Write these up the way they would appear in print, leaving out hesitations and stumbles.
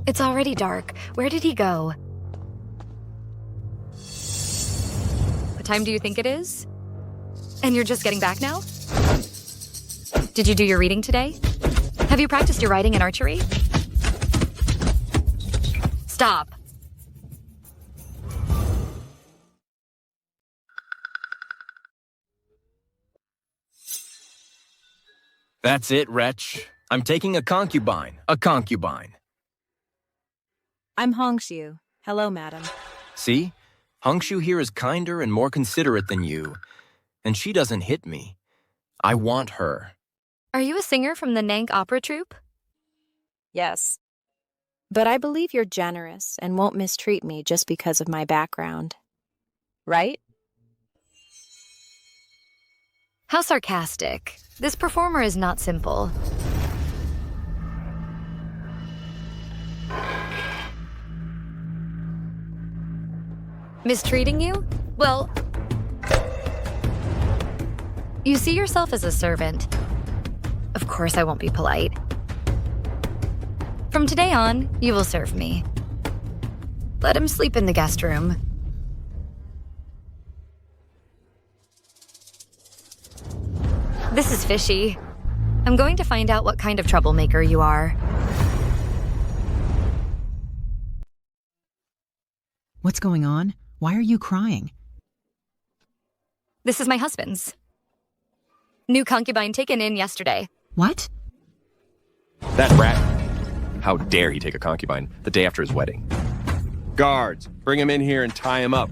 It's already dark. Where did he go? What time do you think it is? And you're just getting back now? Did you do your reading today? Have you practiced your riding and archery? Stop. That's it, wretch. I'm taking a concubine. A concubine. I'm Hong Shu. Hello, madam. See? Hong Shu here is kinder and more considerate than you. And she doesn't hit me. I want her. Are you a singer from the Nank Opera Troupe? Yes. But I believe you're generous and won't mistreat me just because of my background. Right? How sarcastic. This performer is not simple. Mistreating you? Well, you see yourself as a servant. Of course I won't be polite. From today on, you will serve me. Let him sleep in the guest room. This is fishy. I'm going to find out what kind of troublemaker you are. What's going on? Why are you crying? This is my husband's. New concubine taken in yesterday. What? That rat. How dare he take a concubine the day after his wedding? Guards, bring him in here and tie him up.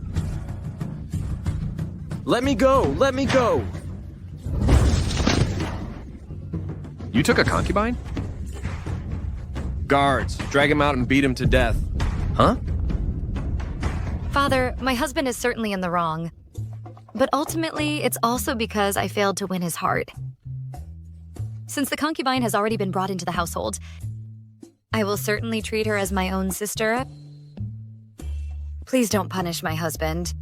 Let me go! Let me go! You took a concubine? Guards, drag him out and beat him to death. Huh? Father, my husband is certainly in the wrong. But ultimately, it's also because I failed to win his heart. Since the concubine has already been brought into the household, I will certainly treat her as my own sister. Please don't punish my husband.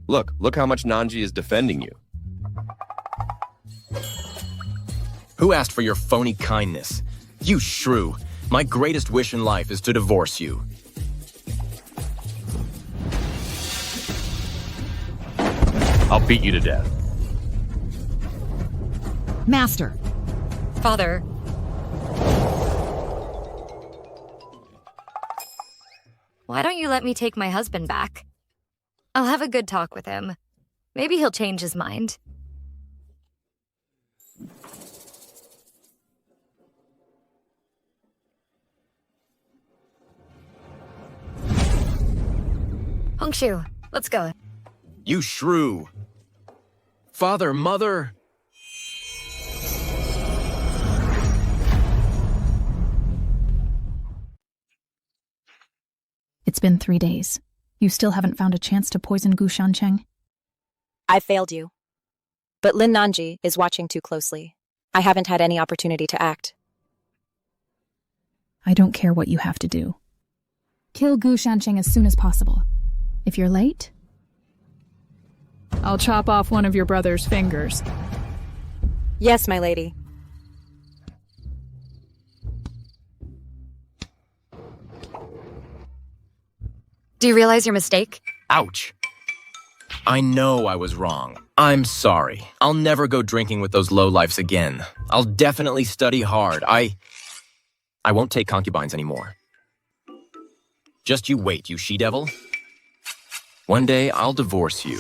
Look how much Nanji is defending you. Who asked for your phony kindness? You shrew. My greatest wish in life is to divorce you. I'll beat you to death. Master! Father. Why don't you let me take my husband back? I'll have a good talk with him. Maybe he'll change his mind. Hong Shu, let's go. You shrew. Father, mother. It's been 3 days. You still haven't found a chance to poison Gu Shancheng? I failed you. But Lin Nanji is watching too closely. I haven't had any opportunity to act. I don't care what you have to do. Kill Gu Shancheng as soon as possible. If you're late, I'll chop off one of your brother's fingers. Yes, my lady. Do you realize your mistake? Ouch. I know I was wrong. I'm sorry. I'll never go drinking with those lowlifes again. I'll definitely study hard. I won't take concubines anymore. Just you wait, you she-devil. One day, I'll divorce you.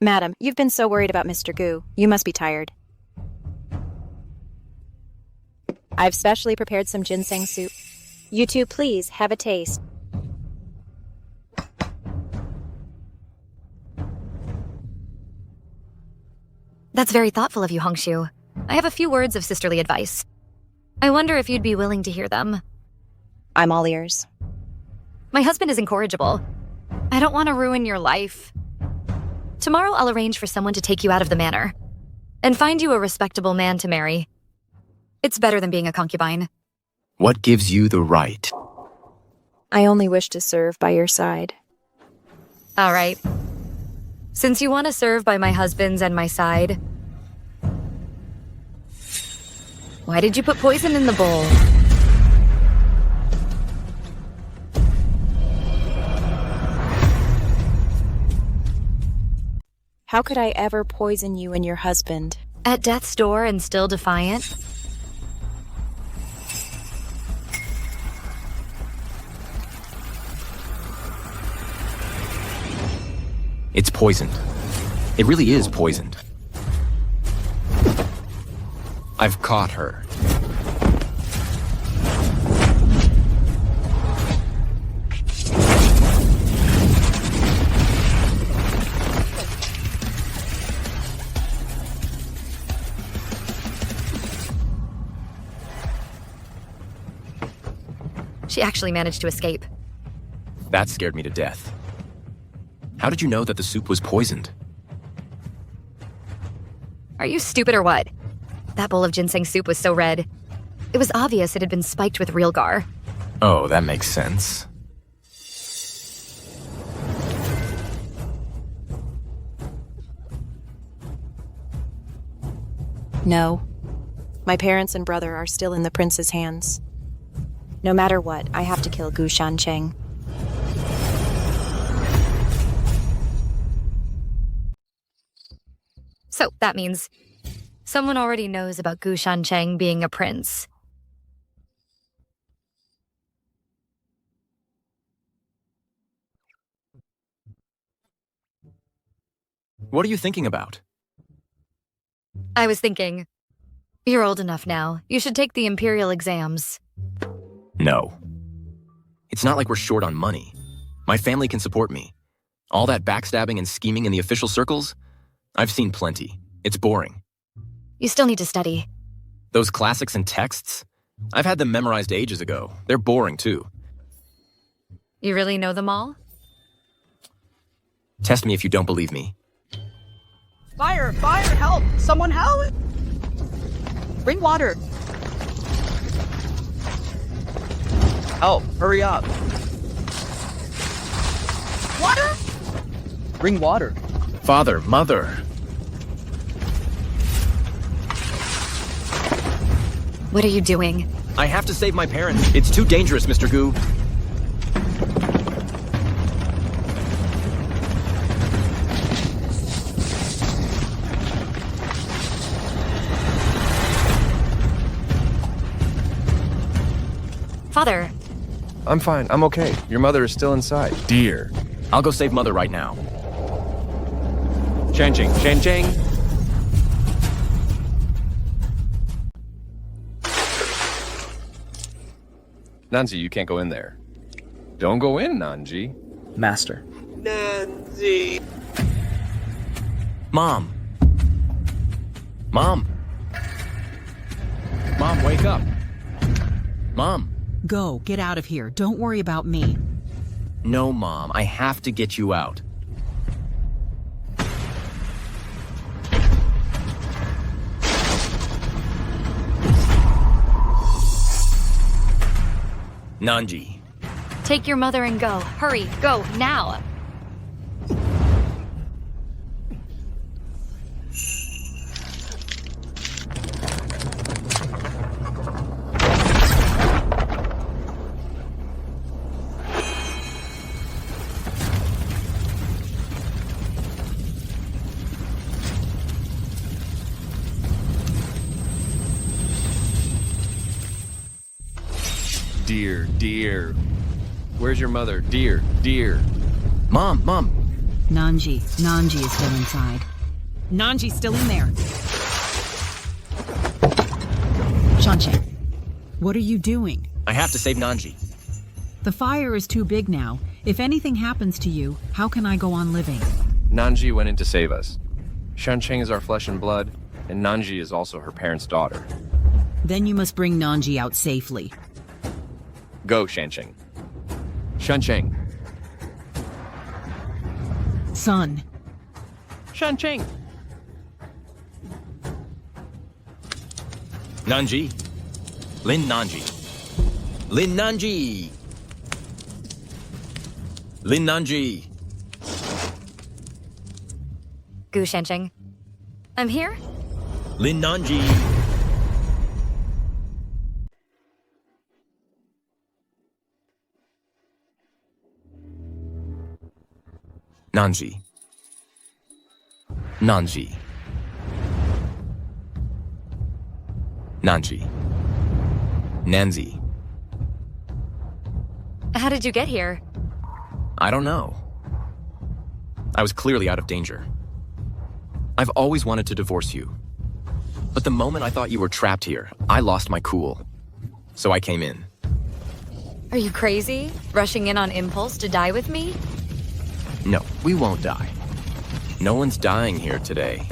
Madam, you've been so worried about Mr. Gu. You must be tired. I've specially prepared some ginseng soup. You two, please, have a taste. That's very thoughtful of you, Hong Shu. I have a few words of sisterly advice. I wonder if you'd be willing to hear them. I'm all ears. My husband is incorrigible. I don't want to ruin your life. Tomorrow I'll arrange for someone to take you out of the manor and find you a respectable man to marry. It's better than being a concubine. What gives you the right? I only wish to serve by your side. All right. Since you want to serve by my husband's and my side, Why did you put poison in the bowl? How could I ever poison you and your husband? At death's door and still defiant? It's poisoned. It really is poisoned. I've caught her. She actually managed to escape. That scared me to death. How did you know that the soup was poisoned? Are you stupid or what? That bowl of ginseng soup was so red. It was obvious it had been spiked with real gar. Oh, that makes sense. No. My parents and brother are still in the prince's hands. No matter what, I have to kill Gu Shancheng. So that means someone already knows about Gu Shancheng being a prince. What are you thinking about? I was thinking, you're old enough now. You should take the Imperial exams. No. It's not like we're short on money. My family can support me. All that backstabbing and scheming in the official circles? I've seen plenty. It's boring. You still need to study. Those classics and texts? I've had them memorized ages ago. They're boring, too. You really know them all? Test me if you don't believe me. Fire! Fire! Help! Someone help! Bring water! Help! Hurry up! Water? Bring water. Father, mother. What are you doing? I have to save my parents. It's too dangerous, Mr. Gu. Father. I'm fine. I'm okay. Your mother is still inside. Dear. I'll go save Mother right now. Shancheng. Shancheng. Nanji, you can't go in there. Don't go in, Nanji. Master. Nanji. Mom. Mom. Mom, wake up. Mom. Go, get out of here. Don't worry about me. No, Mom. I have to get you out. Nanji. Take your mother and go. Hurry, go, now. Dear, dear. Where's your mother? Dear, dear. Mom. Nanji is still inside. Nanji's still in there. Shancheng, what are you doing? I have to save Nanji. The fire is too big now. If anything happens to you, how can I go on living? Nanji went in to save us. Shancheng is our flesh and blood, and Nanji is also her parents' daughter. Then you must bring Nanji out safely. Go, Shancheng. Shancheng. Son. Shancheng. Nanji. Lin Nanji. Lin Nanji. Lin Nanji. Gu Shancheng. I'm here? Lin Nanji. Nanji. Nanji. Nanji. Nanzi. How did you get here? I don't know. I was clearly out of danger. I've always wanted to divorce you. But the moment I thought you were trapped here, I lost my cool. So I came in. Are you crazy? Rushing in on impulse to die with me? No, we won't die. No one's dying here today.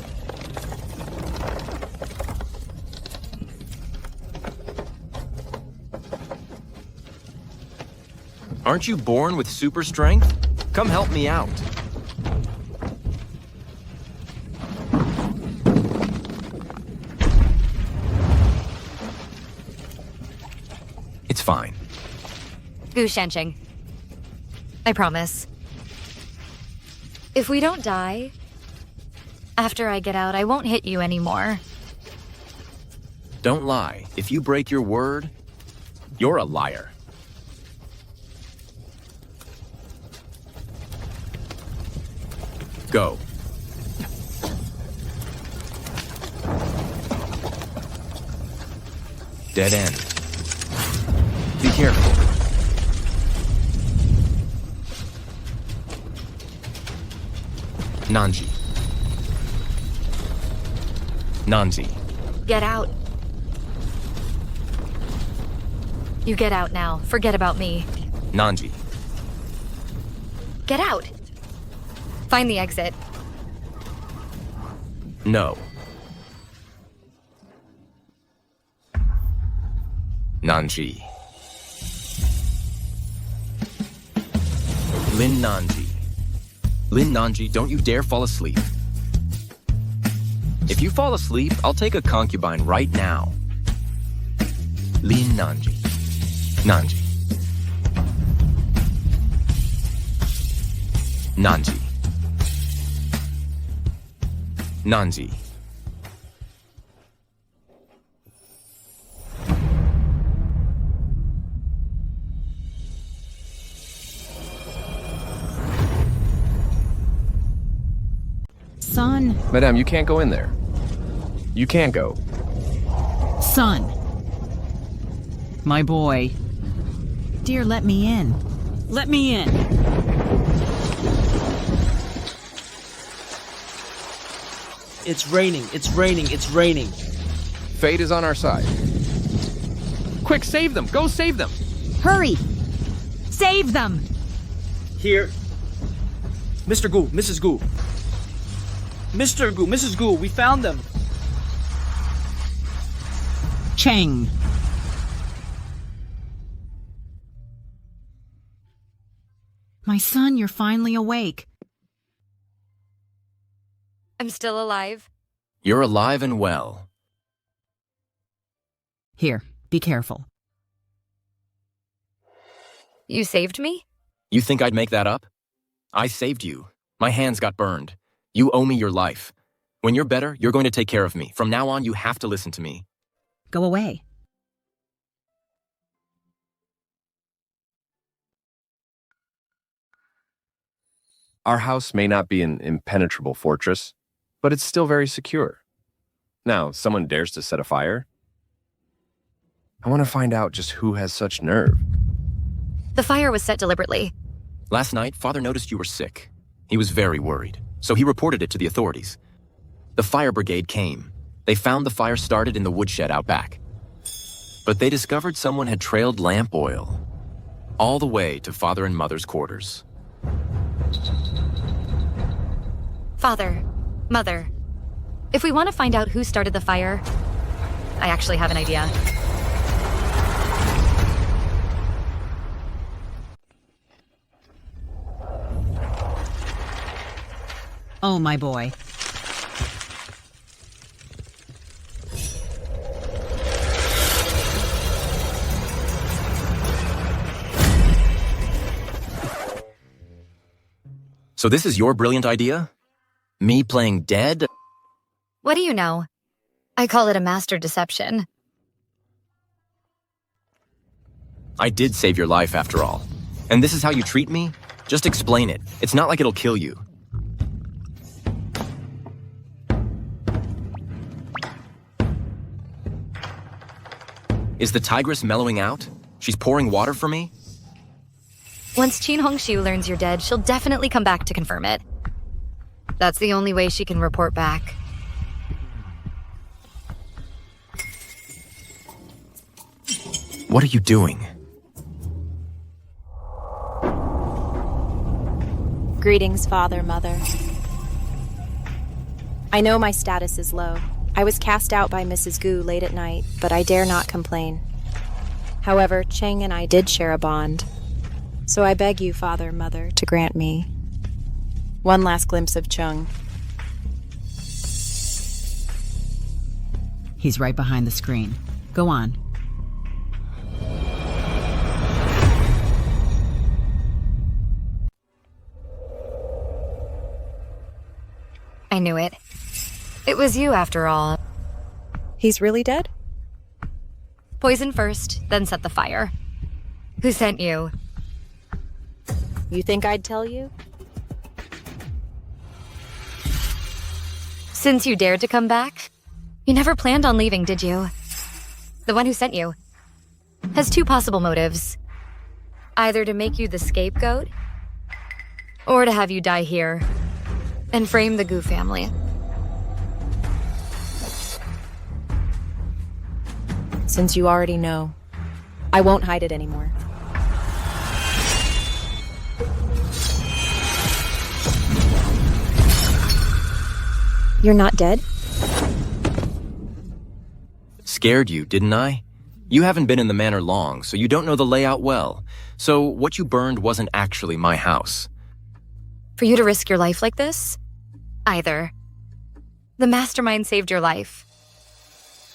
Aren't you born with super strength? Come help me out. It's fine. Gu Shu. I promise. If we don't die, after I get out, I won't hit you anymore. Don't lie. If you break your word, you're a liar. Go. Dead end. Be careful. Nanji. Nanji. Get out. You get out now. Forget about me. Nanji. Get out. Find the exit. No. Nanji. Lin Nanji. Lin Nanji, don't you dare fall asleep. If you fall asleep, I'll take a concubine right now. Lin Nanji. Nanji. Nanji. Nanji. Son. Madame, you can't go in there. You can't go. Son. My boy. Dear, let me in. Let me in. It's raining, it's raining, it's raining. Fate is on our side. Quick, save them! Go save them! Hurry! Save them! Here. Mr. Gu, Mrs. Gu. Mr. Gu, Mrs. Gu, we found them. Cheng. My son, you're finally awake. I'm still alive. You're alive and well. Here, be careful. You saved me? You think I'd make that up? I saved you. My hands got burned. You owe me your life. When you're better, you're going to take care of me. From now on, you have to listen to me. Go away. Our house may not be an impenetrable fortress, but it's still very secure. Now, someone dares to set a fire? I want to find out just who has such nerve. The fire was set deliberately. Last night, Father noticed you were sick. He was very worried, so he reported it to the authorities. The fire brigade came. They found the fire started in the woodshed out back. But they discovered someone had trailed lamp oil all the way to Father and Mother's quarters. Father, Mother, if we want to find out who started the fire, I actually have an idea. Oh, my boy. So this is your brilliant idea? Me playing dead? What do you know? I call it a master deception. I did save your life after all. And this is how you treat me? Just explain it. It's not like it'll kill you. Is the tigress mellowing out? She's pouring water for me? Once Qin Hong Shu learns you're dead, she'll definitely come back to confirm it. That's the only way she can report back. What are you doing? Greetings, Father, Mother. I know my status is low. I was cast out by Mrs. Gu late at night, but I dare not complain. However, Cheng and I did share a bond. So I beg you, Father, Mother, to grant me one last glimpse of Cheng. He's right behind the screen. Go on. I knew it. It was you, after all. He's really dead? Poison first, then set the fire. Who sent you? You think I'd tell you? Since you dared to come back, you never planned on leaving, did you? The one who sent you has two possible motives. Either to make you the scapegoat, or to have you die here and frame the Gu family. Since you already know, I won't hide it anymore. You're not dead? Scared you, didn't I? You haven't been in the manor long, so you don't know the layout well. So what you burned wasn't actually my house. For you to risk your life like this? Either the mastermind saved your life,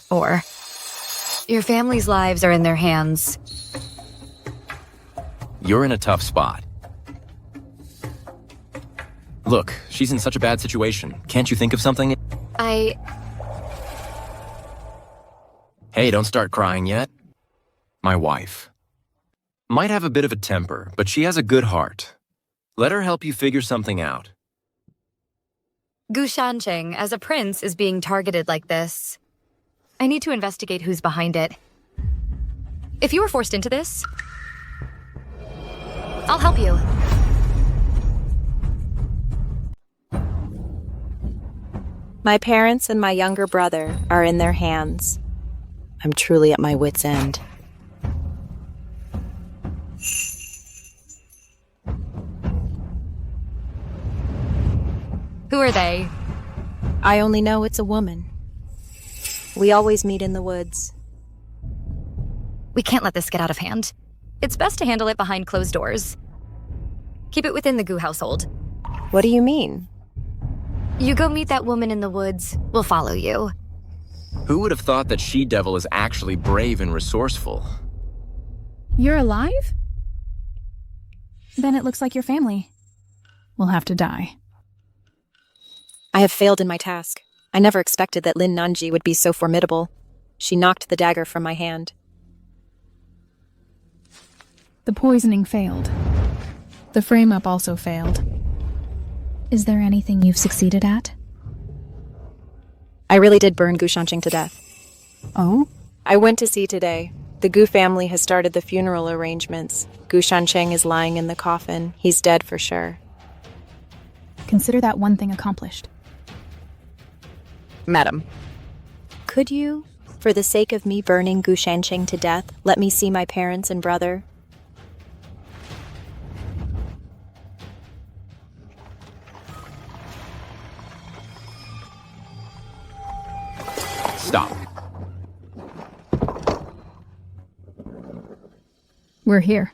or your family's lives are in their hands. You're in a tough spot. Look, she's in such a bad situation. Can't you think of something? Hey, don't start crying yet. My wife. Might have a bit of a temper, but she has a good heart. Let her help you figure something out. Gu Shancheng, as a prince, is being targeted like this. I need to investigate who's behind it. If you were forced into this, I'll help you. My parents and my younger brother are in their hands. I'm truly at my wit's end. Who are they? I only know it's a woman. We always meet in the woods. We can't let this get out of hand. It's best to handle it behind closed doors. Keep it within the Gu household. What do you mean? You go meet that woman in the woods. We'll follow you. Who would have thought that she-devil is actually brave and resourceful? You're alive? Then it looks like your family will have to die. I have failed in my task. I never expected that Lin Nanji would be so formidable. She knocked the dagger from my hand. The poisoning failed. The frame-up also failed. Is there anything you've succeeded at? I really did burn Gu Shancheng to death. Oh? I went to see today. The Gu family has started the funeral arrangements. Gu Shancheng is lying in the coffin. He's dead for sure. Consider that one thing accomplished. Madam. Could you, for the sake of me burning Gu Shancheng to death, let me see my parents and brother? Stop. We're here.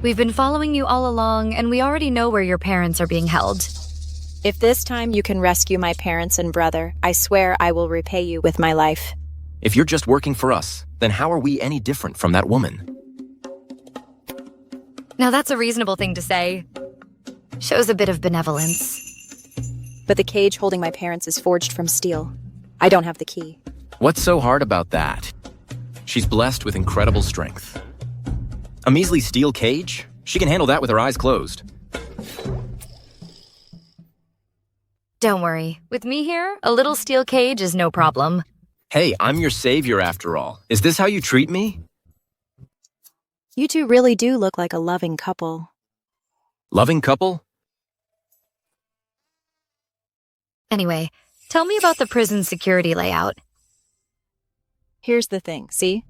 We've been following you all along, and we already know where your parents are being held. If this time you can rescue my parents and brother, I swear I will repay you with my life. If you're just working for us, then how are we any different from that woman? Now that's a reasonable thing to say. Shows a bit of benevolence. but the cage holding my parents is forged from steel. I don't have the key. What's so hard about that? She's blessed with incredible strength. A measly steel cage? She can handle that with her eyes closed. Don't worry. With me here, a little steel cage is no problem. Hey, I'm your savior after all. Is this how you treat me? You two really do look like a loving couple. Loving couple? Anyway, tell me about the prison security layout. Here's the thing, see?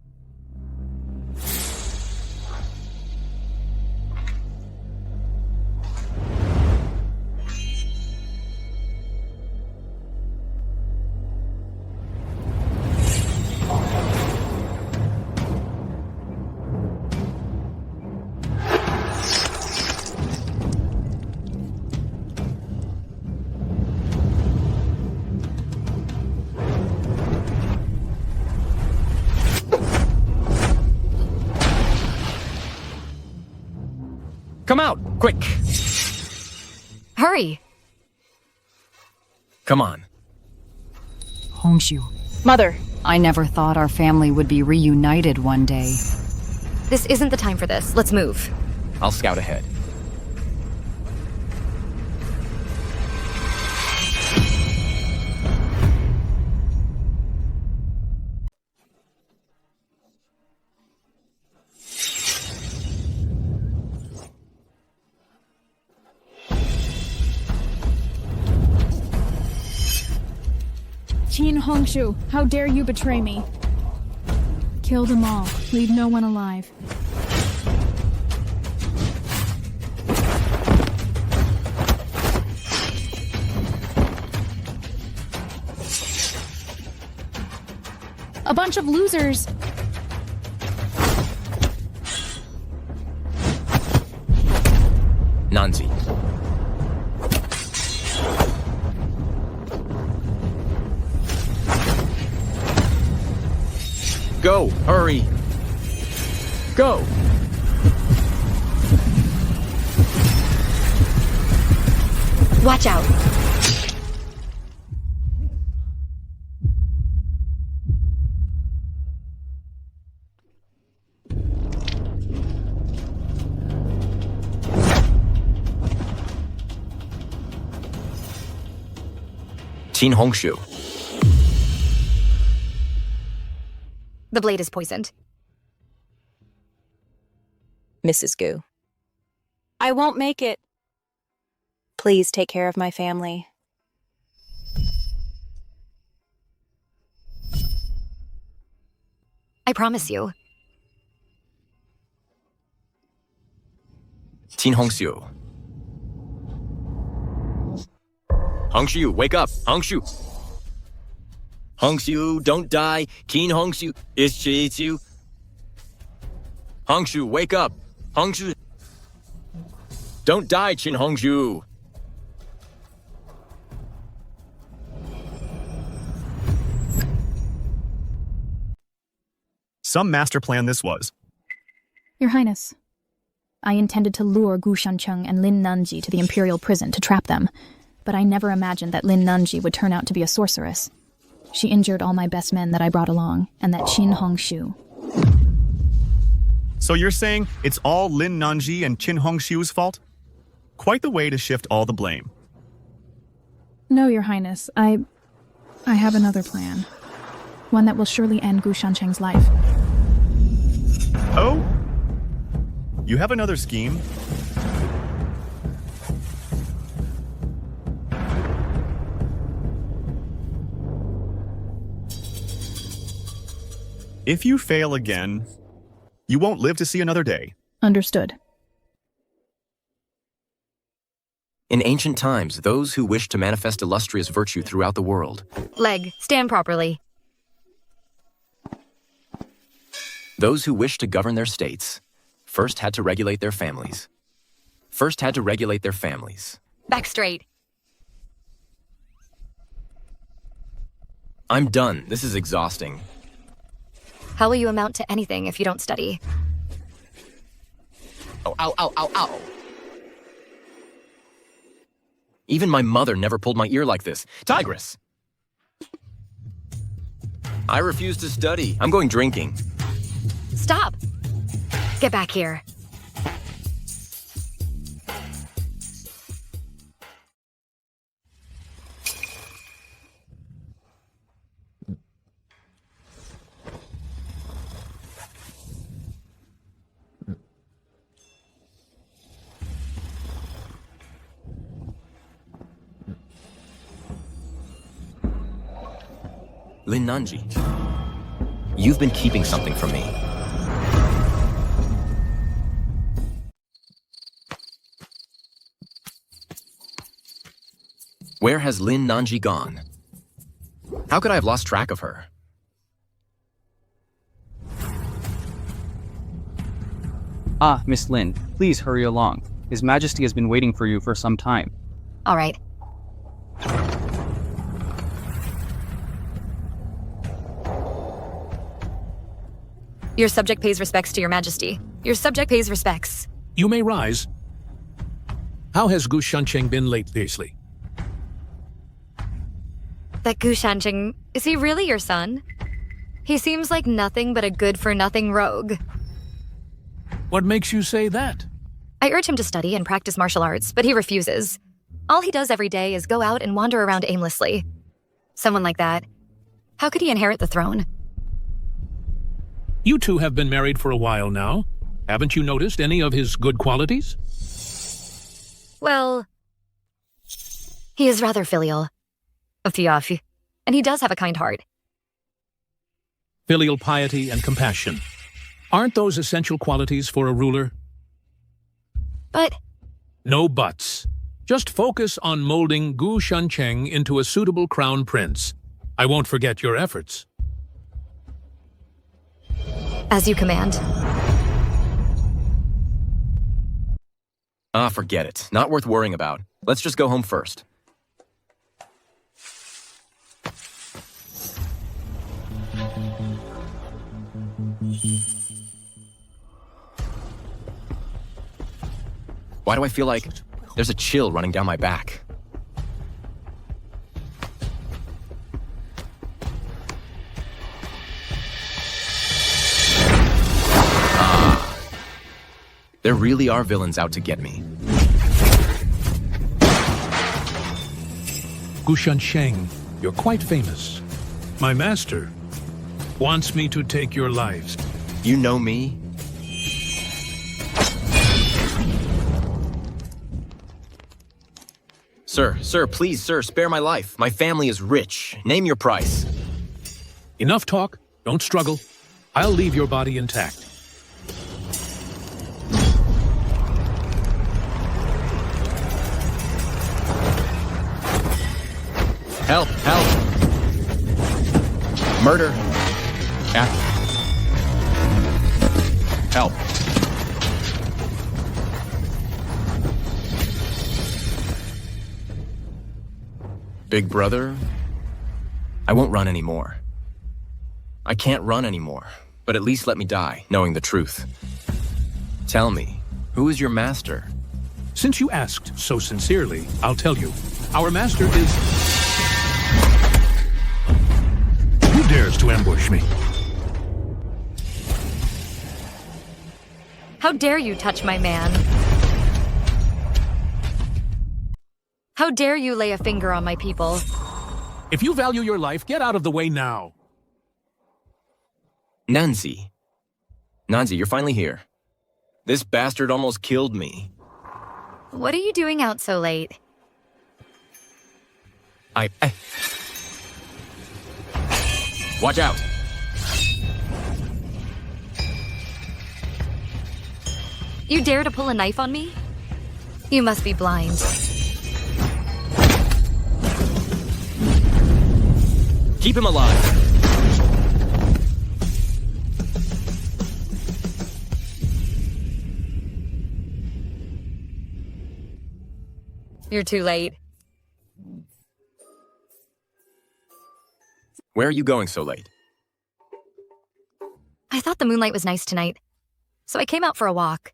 Come out, quick! Hurry! Come on. Hong Shu, Mother! I never thought our family would be reunited one day. This isn't the time for this. Let's move. I'll scout ahead. Qin Hong Shu, how dare you betray me? Kill them all. Leave no one alive. A bunch of losers. Nanji. Go, hurry. Go. Watch out. Qin Hong Shu. The blade is poisoned. Mrs. Gu. I won't make it. Please take care of my family. I promise you. Qin Hong Shu. Hong Shu, wake up! Hong Shu! Hong Shu, don't die! Qin Hong Shu, it's you. Hong Shu, wake up! Hong Shu! Don't die, Qin Hong Shu! Some master plan this was. Your Highness, I intended to lure Gu Shancheng and Lin Nanji to the Imperial prison to trap them, but I never imagined that Lin Nanji would turn out to be a sorceress. She injured all my best men that I brought along, and that Qin Hong Shu. So you're saying it's all Lin Nanji and Qin Hong Shu's fault? Quite the way to shift all the blame. No, Your Highness, I have another plan. One that will surely end Gu Shancheng's life. Oh? You have another scheme? If you fail again, you won't live to see another day. Understood. In ancient times, those who wished to manifest illustrious virtue throughout the world. Leg, stand properly. Those who wished to govern their states first had to regulate their families. Back straight. I'm done. This is exhausting. How will you amount to anything if you don't study? Ow, ow, ow, ow, ow. Even my mother never pulled my ear like this. Tigress! I refuse to study. I'm going drinking. Stop! Get back here. Lin Nanji, you've been keeping something from me. Where has Lin Nanji gone? How could I have lost track of her? Ah, Miss Lin, please hurry along. His Majesty has been waiting for you for some time. All right. Your subject pays respects to your majesty. Your subject pays respects. You may rise. How has Gu Shancheng been lately? That Gu Shancheng, is he really your son? He seems like nothing but a good-for-nothing rogue. What makes you say that? I urge him to study and practice martial arts, but he refuses. All he does every day is go out and wander around aimlessly. Someone like that, how could he inherit the throne? You two have been married for a while now. Haven't you noticed any of his good qualities? Well, he is rather filial, and he does have a kind heart. Filial piety and compassion. Aren't those essential qualities for a ruler? But... No buts. Just focus on molding Gu Shancheng into a suitable crown prince. I won't forget your efforts. As you command. Ah, forget it. Not worth worrying about. Let's just go home first. Why do I feel like there's a chill running down my back? There really are villains out to get me. Gu Shancheng, you're quite famous. My master wants me to take your lives. You know me? Sir, please, sir, spare my life. My family is rich. Name your price. Enough talk. Don't struggle. I'll leave your body intact. Help! Help! Murder! Help! Big brother, I won't run anymore. I can't run anymore, but at least let me die, knowing the truth. Tell me, who is your master? Since you asked so sincerely, I'll tell you. Our master is... Who dares to ambush me? How dare you touch my man? How dare you lay a finger on my people? If you value your life, get out of the way now. Nanji, you're finally here. This bastard almost killed me. What are you doing out so late? Watch out! You dare to pull a knife on me? You must be blind. Keep him alive! You're too late. Where are you going so late? I thought the moonlight was nice tonight, so I came out for a walk.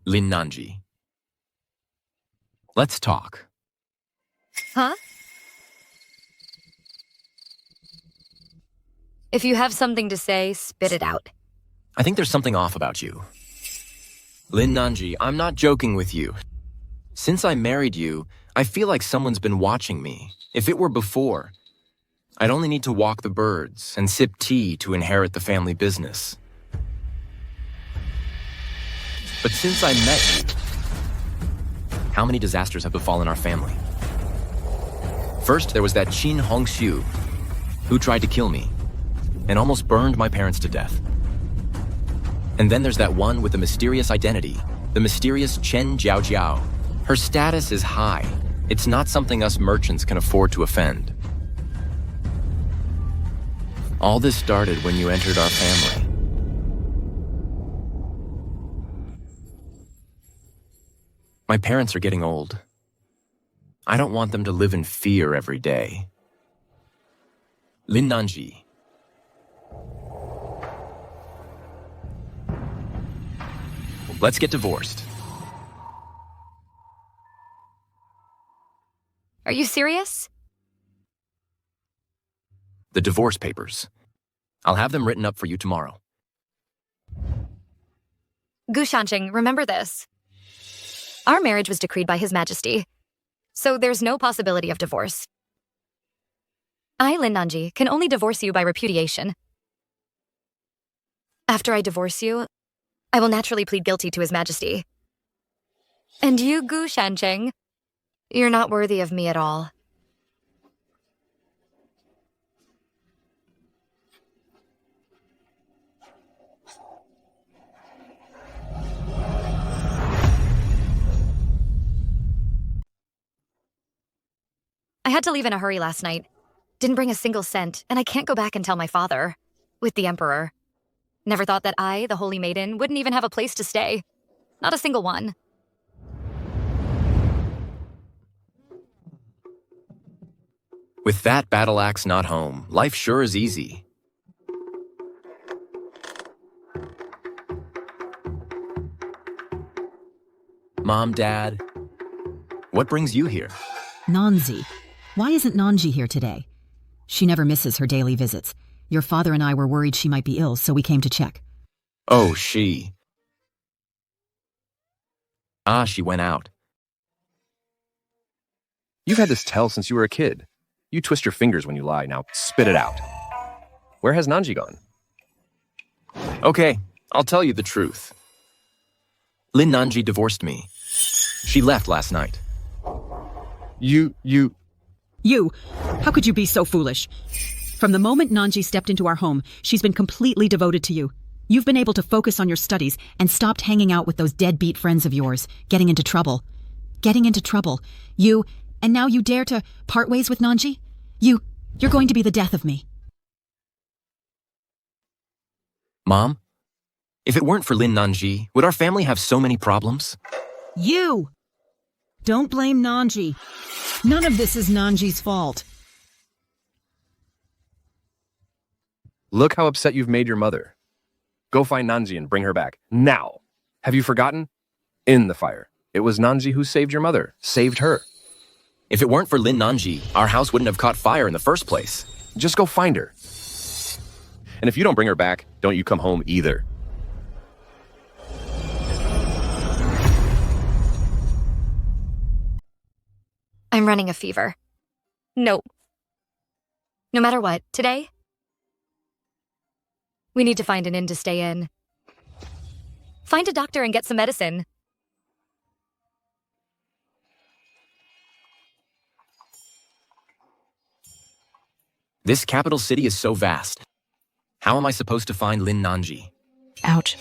Lin Nanji. Let's talk. Huh? If you have something to say, spit it out. I think there's something off about you. Lin Nanji, I'm not joking with you. Since I married you, I feel like someone's been watching me. If it were before, I'd only need to walk the birds and sip tea to inherit the family business. But since I met you, how many disasters have befallen our family? First, there was that Confronting Hong Shu, who tried to kill me and almost burned my parents to death. And then there's that one with the mysterious identity, the mysterious Chen Jiao. Her status is high. It's not something us merchants can afford to offend. All this started when you entered our family. My parents are getting old. I don't want them to live in fear every day. Lin Nanji. Let's get divorced. Are you serious? The divorce papers. I'll have them written up for you tomorrow. Gu Shu, remember this. Our marriage was decreed by His Majesty, so there's no possibility of divorce. I, Lin Nanji, can only divorce you by repudiation. After I divorce you, I will naturally plead guilty to His Majesty. And you, Gu Shu, you're not worthy of me at all. I had to leave in a hurry last night. Didn't bring a single cent, and I can't go back and tell my father. With the Emperor. Never thought that I, the Holy Maiden, wouldn't even have a place to stay. Not a single one. With that battle axe not home, life sure is easy. Mom, Dad, what brings you here? Nanji. Why isn't Nanji here today? She never misses her daily visits. Your father and I were worried she might be ill, so we came to check. Oh, she. She went out. You've had this tell since you were a kid. You twist your fingers when you lie. Now spit it out. Where has Nanji gone? Okay, I'll tell you the truth. Lin Nanji divorced me. She left last night. You! How could you be so foolish? From the moment Nanji stepped into our home, she's been completely devoted to you. You've been able to focus on your studies and stopped hanging out with those deadbeat friends of yours, getting into trouble. And now you dare to part ways with Nanji? You're going to be the death of me. Mom, if it weren't for Lin Nanji, would our family have so many problems? You! Don't blame Nanji. None of this is Nanji's fault. Look how upset you've made your mother. Go find Nanji and bring her back. Now! Have you forgotten? In the fire. It was Nanji who saved your mother. Saved her. If it weren't for Lin Nanji, our house wouldn't have caught fire in the first place. Just go find her. And if you don't bring her back, don't you come home either. I'm running a fever. No. No matter what, today, we need to find an inn to stay in. Find a doctor and get some medicine. This capital city is so vast. How am I supposed to find Lin Nanji? Ouch.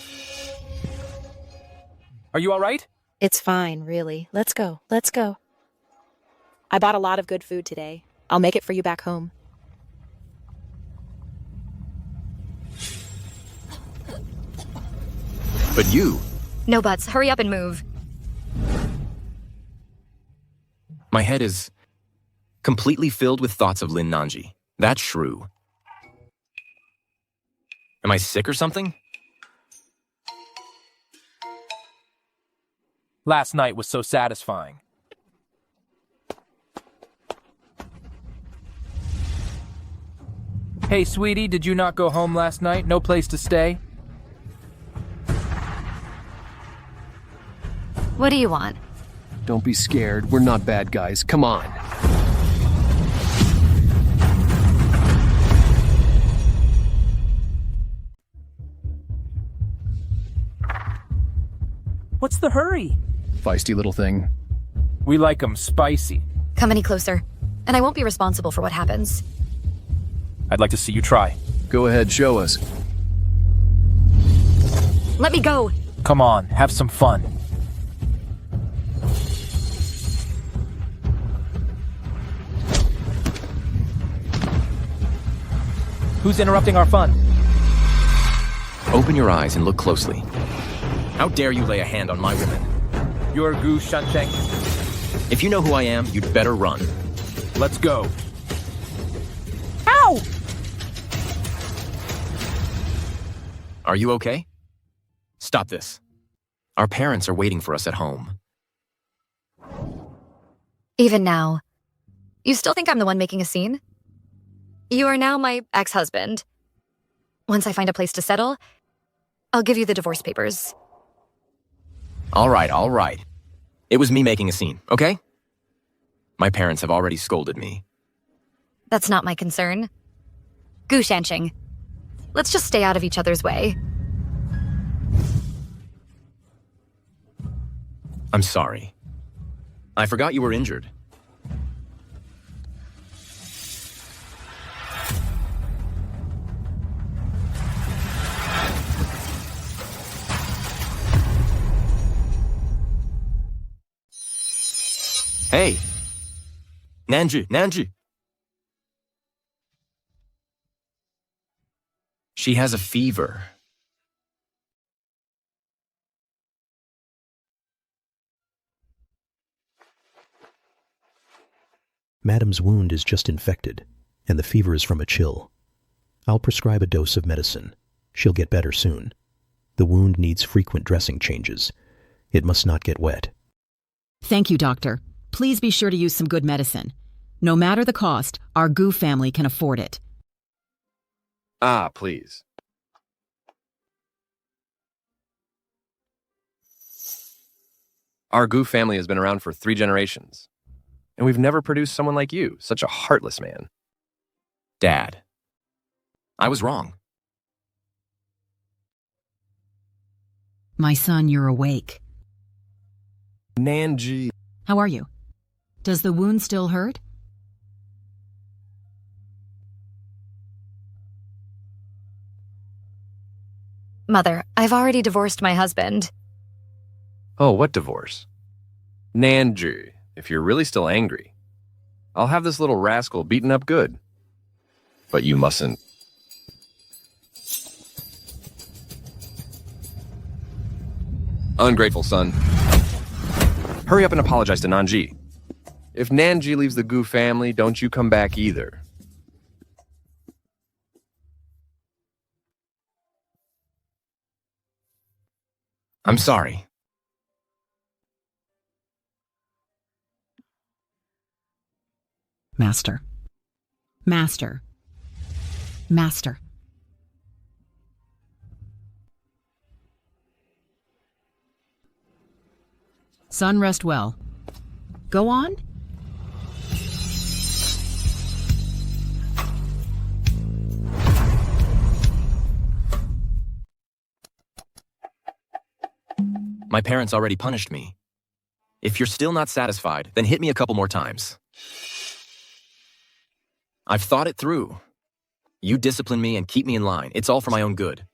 Are you all right? It's fine, really. Let's go. I bought a lot of good food today. I'll make it for you back home. But you... No buts. Hurry up and move. My head is completely filled with thoughts of Lin Nanji. That shrew. Am I sick or something? Last night was so satisfying. Hey, sweetie, did you not go home last night? No place to stay? What do you want? Don't be scared. We're not bad guys. Come on. What's the hurry? Feisty little thing. We like 'em spicy. Come any closer, and I won't be responsible for what happens. I'd like to see you try. Go ahead, show us. Let me go! Come on, have some fun. Who's interrupting our fun? Open your eyes and look closely. How dare you lay a hand on my woman? You're Gu Shu. If you know who I am, you'd better run. Let's go. Ow! Are you okay? Stop this. Our parents are waiting for us at home. Even now, you still think I'm the one making a scene? You are now my ex-husband. Once I find a place to settle, I'll give you the divorce papers. All right. It was me making a scene, okay? My parents have already scolded me. That's not my concern. Gu Shanqing, let's just stay out of each other's way. I'm sorry. I forgot you were injured. Hey! Nanji! She has a fever. Madam's wound is just infected, and the fever is from a chill. I'll prescribe a dose of medicine. She'll get better soon. The wound needs frequent dressing changes. It must not get wet. Thank you, doctor. Please be sure to use some good medicine. No matter the cost, our Gu family can afford it. Ah, please. Our Gu family has been around for 3 generations. And we've never produced someone like you, such a heartless man. Dad, I was wrong. My son, you're awake. Nanji. How are you? Does the wound still hurt? Mother, I've already divorced my husband. Oh, what divorce? Nanji, if you're really still angry, I'll have this little rascal beaten up good. But you mustn't. Ungrateful son. Hurry up and apologize to Nanji. If Nanji leaves the Gu family, don't you come back either. I'm sorry. Master. Son, rest well. Go on. My parents already punished me. If you're still not satisfied, then hit me a couple more times. I've thought it through. You discipline me and keep me in line. It's all for my own good.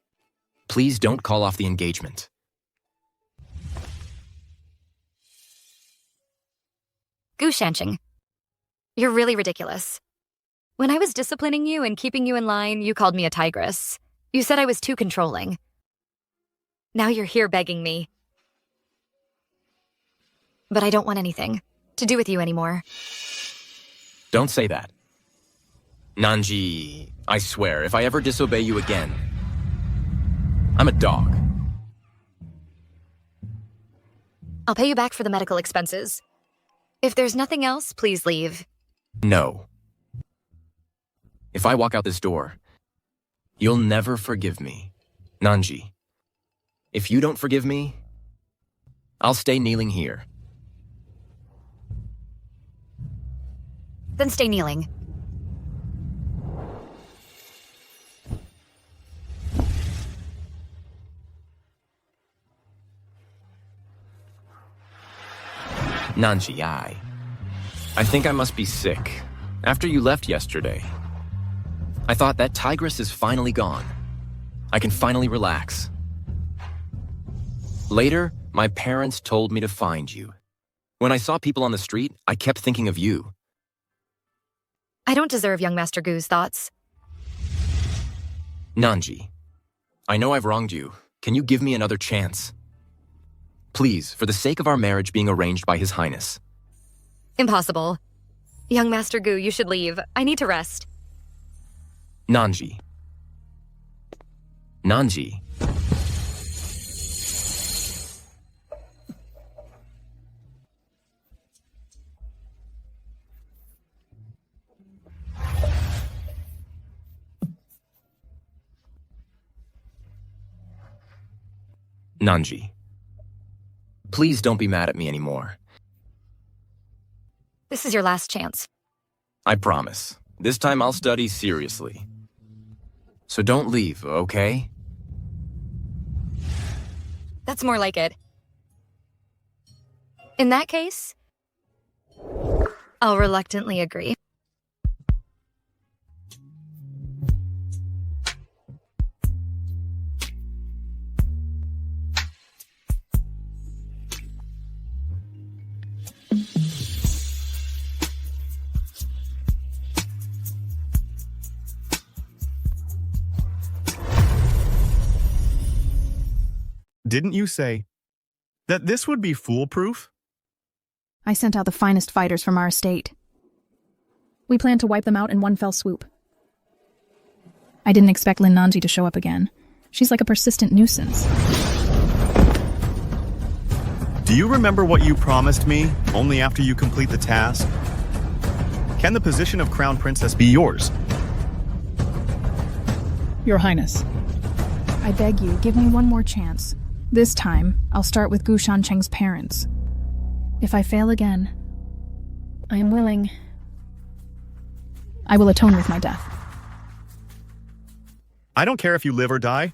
Please don't call off the engagement. Gu Shanqing, you're really ridiculous. When I was disciplining you and keeping you in line, you called me a tigress. You said I was too controlling. Now you're here begging me. But I don't want anything to do with you anymore. Don't say that. Nanji, I swear, if I ever disobey you again, I'm a dog. I'll pay you back for the medical expenses. If there's nothing else, please leave. No. If I walk out this door, you'll never forgive me. Nanji, if you don't forgive me, I'll stay kneeling here. Then stay kneeling. Nanji, I think I must be sick. After you left yesterday, I thought that tigress is finally gone. I can finally relax. Later, my parents told me to find you. When I saw people on the street, I kept thinking of you. I don't deserve young Master Gu's thoughts. Nanji, I know I've wronged you. Can you give me another chance? Please, for the sake of our marriage being arranged by His Highness. Impossible. Young Master Gu, you should leave. I need to rest. Nanji. Nanji. Nanji. Please don't be mad at me anymore. This is your last chance. I promise. This time I'll study seriously. So don't leave, okay? That's more like it. In that case, I'll reluctantly agree. Didn't you say that this would be foolproof? I sent out the finest fighters from our estate. We planned to wipe them out in one fell swoop. I didn't expect Lin Nanji to show up again. She's like a persistent nuisance. Do you remember what you promised me only after you complete the task? Can the position of Crown Princess be yours? Your Highness. I beg you, give me one more chance. This time, I'll start with Gu Shancheng's parents. If I fail again, I am willing. I will atone with my death. I don't care if you live or die.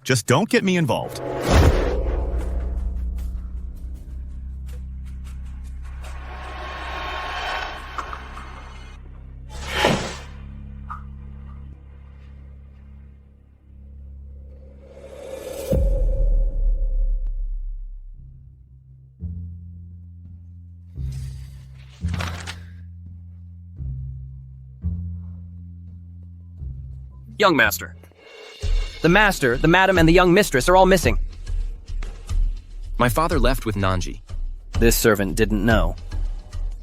Just don't get me involved. Young master. The master, the madam, and the young mistress are all missing. My father left with Nanji. This servant didn't know.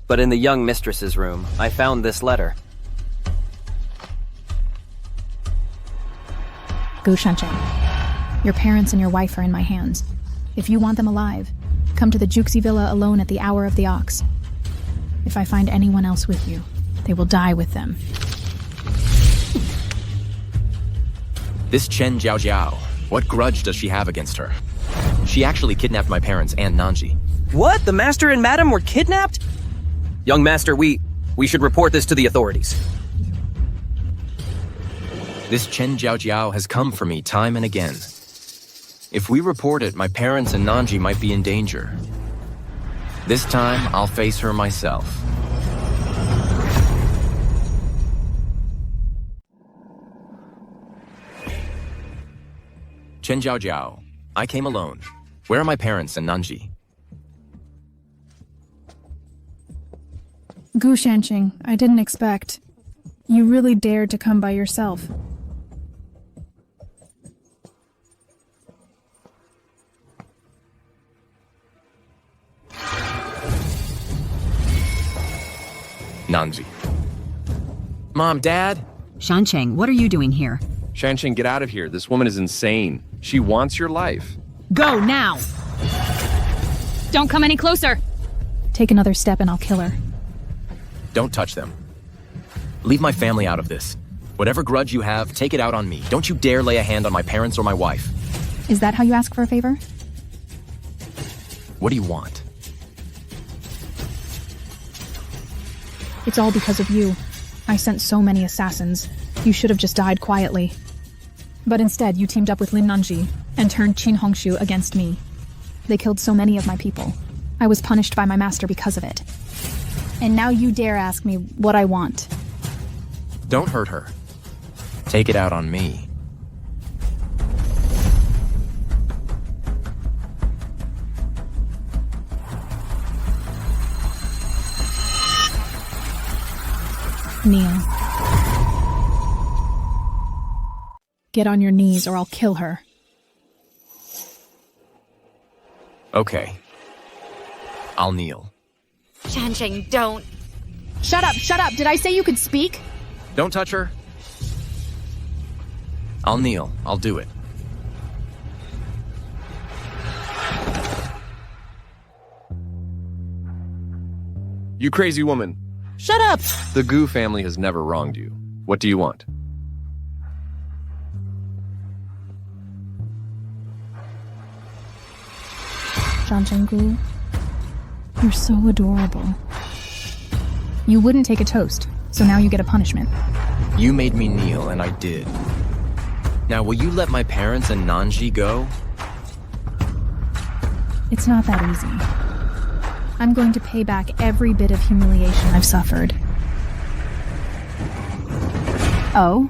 But in the young mistress's room, I found this letter. Gu Shancheng, your parents and your wife are in my hands. If you want them alive, come to the Juxi Villa alone at the hour of the ox. If I find anyone else with you, they will die with them. This Chen Jiao, what grudge does she have against her? She actually kidnapped my parents and Nanji. What? The master and madam were kidnapped? Young master, we should report this to the authorities. This Chen Jiao has come for me time and again. If we report it, my parents and Nanji might be in danger. This time, I'll face her myself. Chen Jiao, I came alone. Where are my parents and Nanji? Gu Shancheng, I didn't expect. You really dared to come by yourself. Nanji. Mom, Dad? Shancheng, what are you doing here? Shancheng, get out of here. This woman is insane. She wants your life. Go now! Don't come any closer! Take another step and I'll kill her. Don't touch them. Leave my family out of this. Whatever grudge you have, take it out on me. Don't you dare lay a hand on my parents or my wife. Is that how you ask for a favor? What do you want? It's all because of you. I sent so many assassins. You should have just died quietly. But instead, you teamed up with Lin Nanji and turned Confronting Hong Shu against me. They killed so many of my people. I was punished by my master because of it. And now you dare ask me what I want. Don't hurt her. Take it out on me. Kneel. Get on your knees or I'll kill her. Okay. I'll kneel. Shancheng, don't. Shut up, shut up! Did I say you could speak? Don't touch her. I'll kneel. I'll do it. You crazy woman. Shut up! The Gu family has never wronged you. What do you want? Shancheng Gu, you're so adorable. You wouldn't take a toast, so now you get a punishment. You made me kneel, and I did. Now, will you let my parents and Nanji go? It's not that easy. I'm going to pay back every bit of humiliation I've suffered. Oh?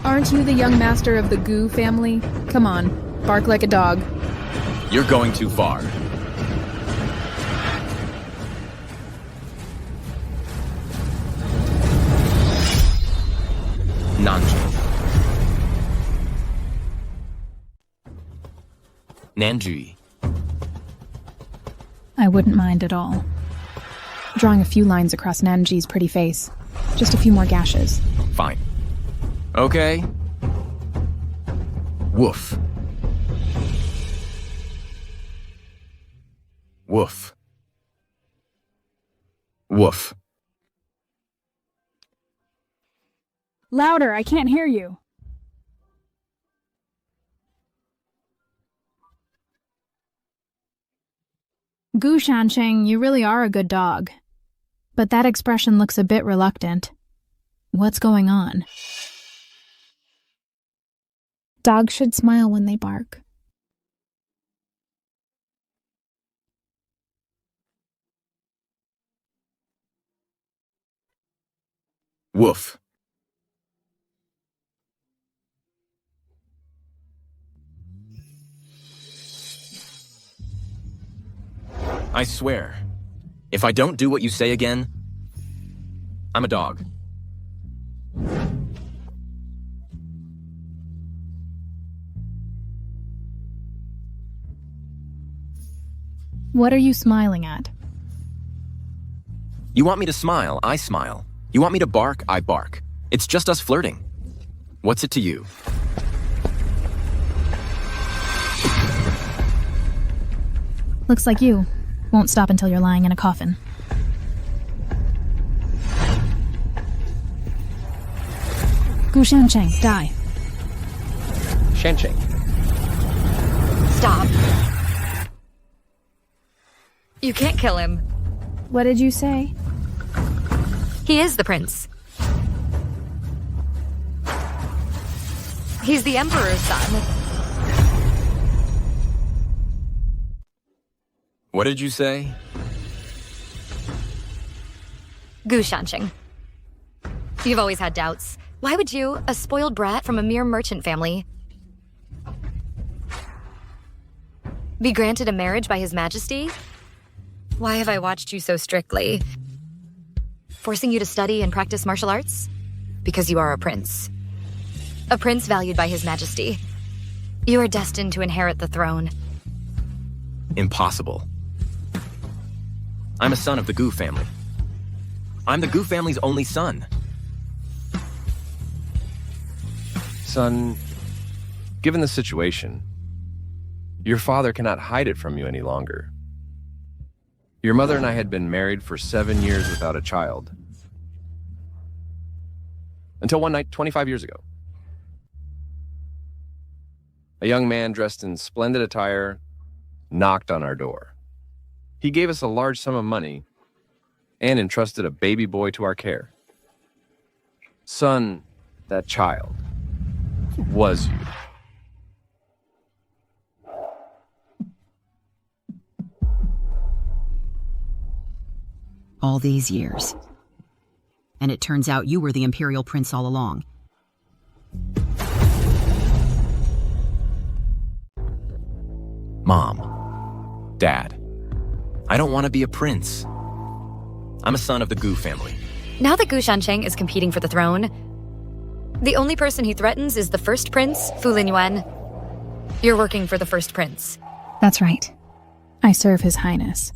Aren't you the young master of the Gu family? Come on, bark like a dog. You're going too far. Nanji. Nanji. I wouldn't mind at all. Drawing a few lines across Nanji's pretty face. Just a few more gashes. Fine. Okay. Woof. Woof. Woof. Louder, I can't hear you. Gu Shancheng, you really are a good dog. But that expression looks a bit reluctant. What's going on? Dogs should smile when they bark. Woof. I swear, if I don't do what you say again, I'm a dog. What are you smiling at? You want me to smile, I smile. You want me to bark, I bark. It's just us flirting. What's it to you? Looks like you won't stop until you're lying in a coffin. Gu Shancheng, die. Shancheng. Stop. You can't kill him. What did you say? He is the prince. He's the Emperor's son. What did you say? Gu Shancheng. You've always had doubts. Why would you, a spoiled brat from a mere merchant family, be granted a marriage by His Majesty? Why have I watched you so strictly? Forcing you to study and practice martial arts? Because you are a prince. A prince valued by His Majesty. You are destined to inherit the throne. Impossible. I'm a son of the Gu family. I'm the Gu family's only son. Son, given the situation, Your father cannot hide it from you any longer. Your mother and I had been married for 7 years without a child. Until one night, 25 years ago. A young man dressed in splendid attire knocked on our door. He gave us a large sum of money and entrusted a baby boy to our care. Son, that child was you. All these years. And it turns out you were the Imperial Prince all along. Mom, Dad, I don't want to be a prince. I'm a son of the Gu family. Now that Gu Shancheng is competing for the throne, the only person he threatens is the first prince, Fu Linyuan. You're working for the first prince. That's right. I serve His Highness.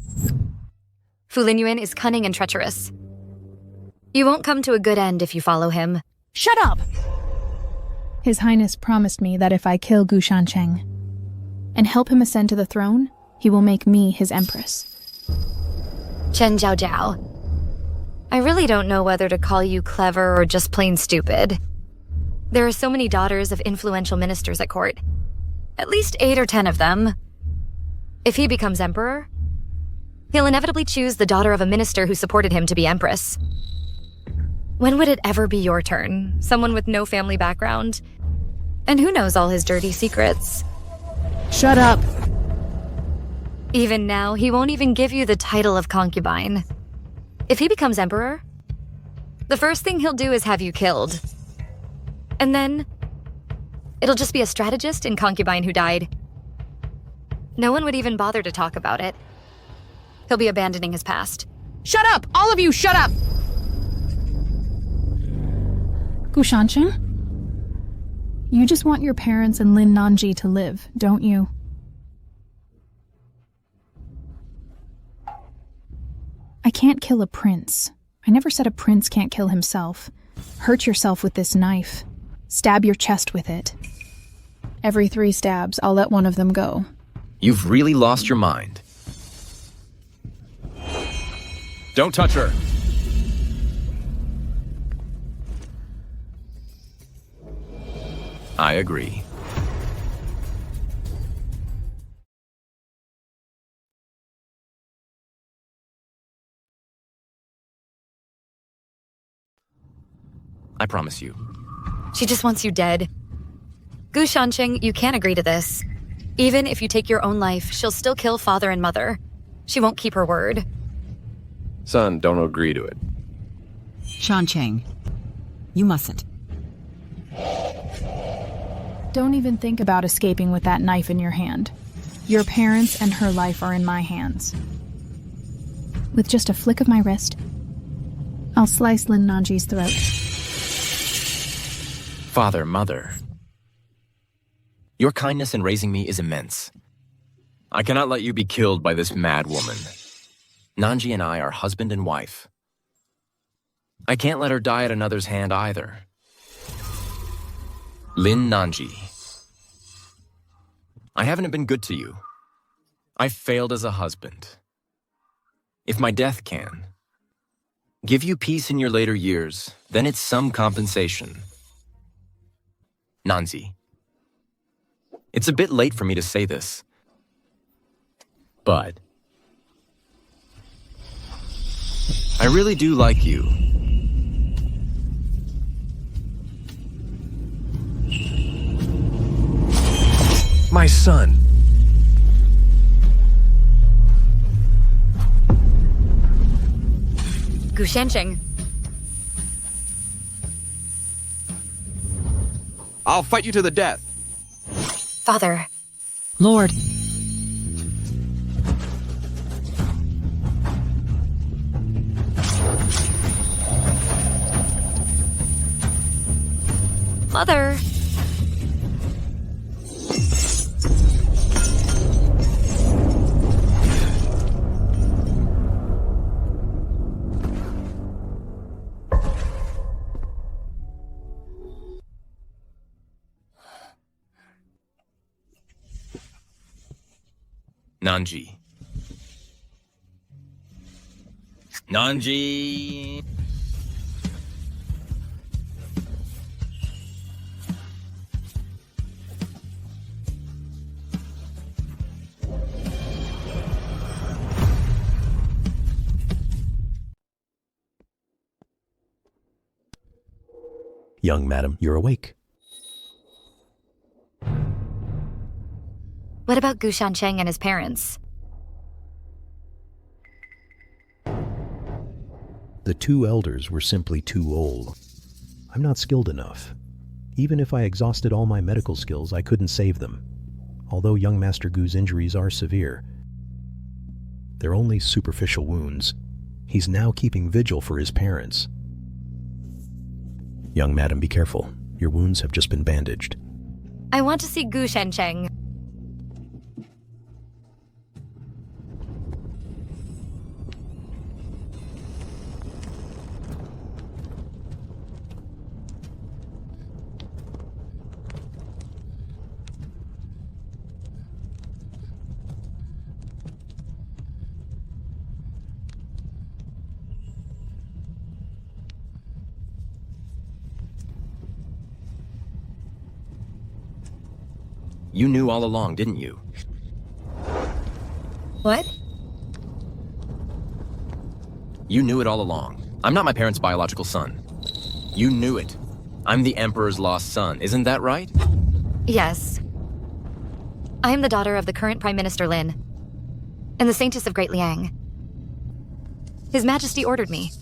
Fu Linyuan is cunning and treacherous. You won't come to a good end if you follow him. Shut up! His Highness promised me that if I kill Gu Shancheng and help him ascend to the throne, he will make me his Empress. Chen Jiao Jiao. I really don't know whether to call you clever or just plain stupid. There are so many daughters of influential ministers at court. At least 8 or 10 of them. If he becomes emperor, he'll inevitably choose the daughter of a minister who supported him to be empress. When would it ever be your turn? Someone with no family background? And who knows all his dirty secrets? Shut up! Even now, he won't even give you the title of concubine. If he becomes emperor, the first thing he'll do is have you killed. And then, it'll just be a strategist and concubine who died. No one would even bother to talk about it. He'll be abandoning his past. Shut up! All of you, shut up! Gu Shancheng? You just want your parents and Lin Nanji to live, don't you? I can't kill a prince. I never said a prince can't kill himself. Hurt yourself with this knife. Stab your chest with it. Every 3 stabs, I'll let one of them go. You've really lost your mind. Don't touch her! I agree. I promise you. She just wants you dead. Gu Shancheng, you can't agree to this. Even if you take your own life, she'll still kill father and mother. She won't keep her word. Son, don't agree to it. Shancheng, you mustn't. Don't even think about escaping with that knife in your hand. Your parents and her life are in my hands. With just a flick of my wrist, I'll slice Lin Nanji's throat. Father, mother. Your kindness in raising me is immense. I cannot let you be killed by this mad woman. Nanji and I are husband and wife. I can't let her die at another's hand either. Lin Nanji. I haven't been good to you. I failed as a husband. If my death can give you peace in your later years, then it's some compensation. Nanji. It's a bit late for me to say this, but I really do like you. My son. Gu Shancheng. I'll fight you to the death. Father. Lord. Mother. Nanji. Nanji! Young madam, you're awake. What about Gu Shancheng and his parents? The two elders were simply too old. I'm not skilled enough. Even if I exhausted all my medical skills, I couldn't save them. Although young Master Gu's injuries are severe, they're only superficial wounds. He's now keeping vigil for his parents. Young madam, be careful. Your wounds have just been bandaged. I want to see Gu Shancheng. You knew all along, didn't you? What? You knew it all along. I'm not my parents' biological son. You knew it. I'm the Emperor's lost son, isn't that right? Yes. I am the daughter of the current Prime Minister Lin, and the Saintess of Great Liang. His Majesty ordered me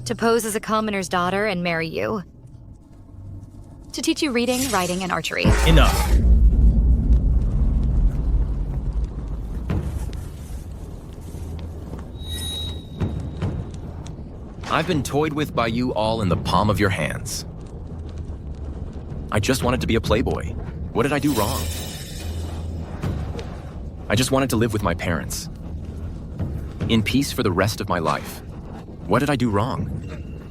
to pose as a commoner's daughter and marry you. To teach you reading, writing, and archery. Enough. I've been toyed with by you all in the palm of your hands. I just wanted to be a playboy. What did I do wrong? I just wanted to live with my parents. In peace for the rest of my life. What did I do wrong?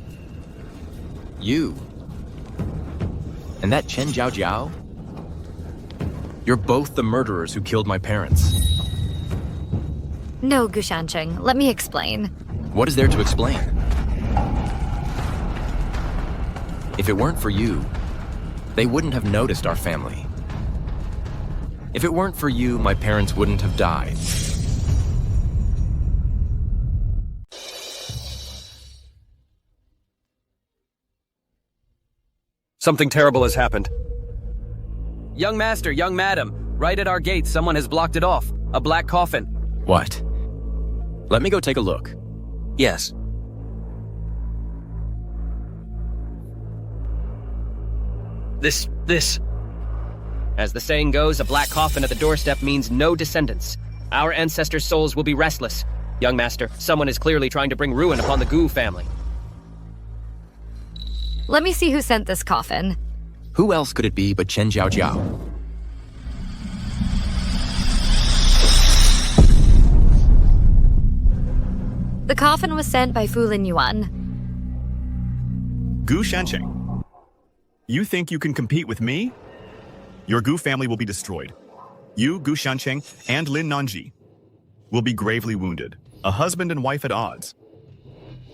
You. And that Chen Jiao Jiao? You're both the murderers who killed my parents. No, Gu Shancheng, let me explain. What is there to explain? If it weren't for you, they wouldn't have noticed our family. If it weren't for you, my parents wouldn't have died. Something terrible has happened. Young master, young madam, right at our gate, someone has blocked it off. A black coffin. What? Let me go take a look. Yes. This. As the saying goes, a black coffin at the doorstep means no descendants. Our ancestors' souls will be restless. Young master, someone is clearly trying to bring ruin upon the Gu family. Let me see who sent this coffin. Who else could it be but Chen Jiao Jiao? The coffin was sent by Fu Lin Yuan. Gu Shancheng, you think you can compete with me? Your Gu family will be destroyed. You, Gu Shancheng, and Lin Nanji will be gravely wounded. A husband and wife at odds.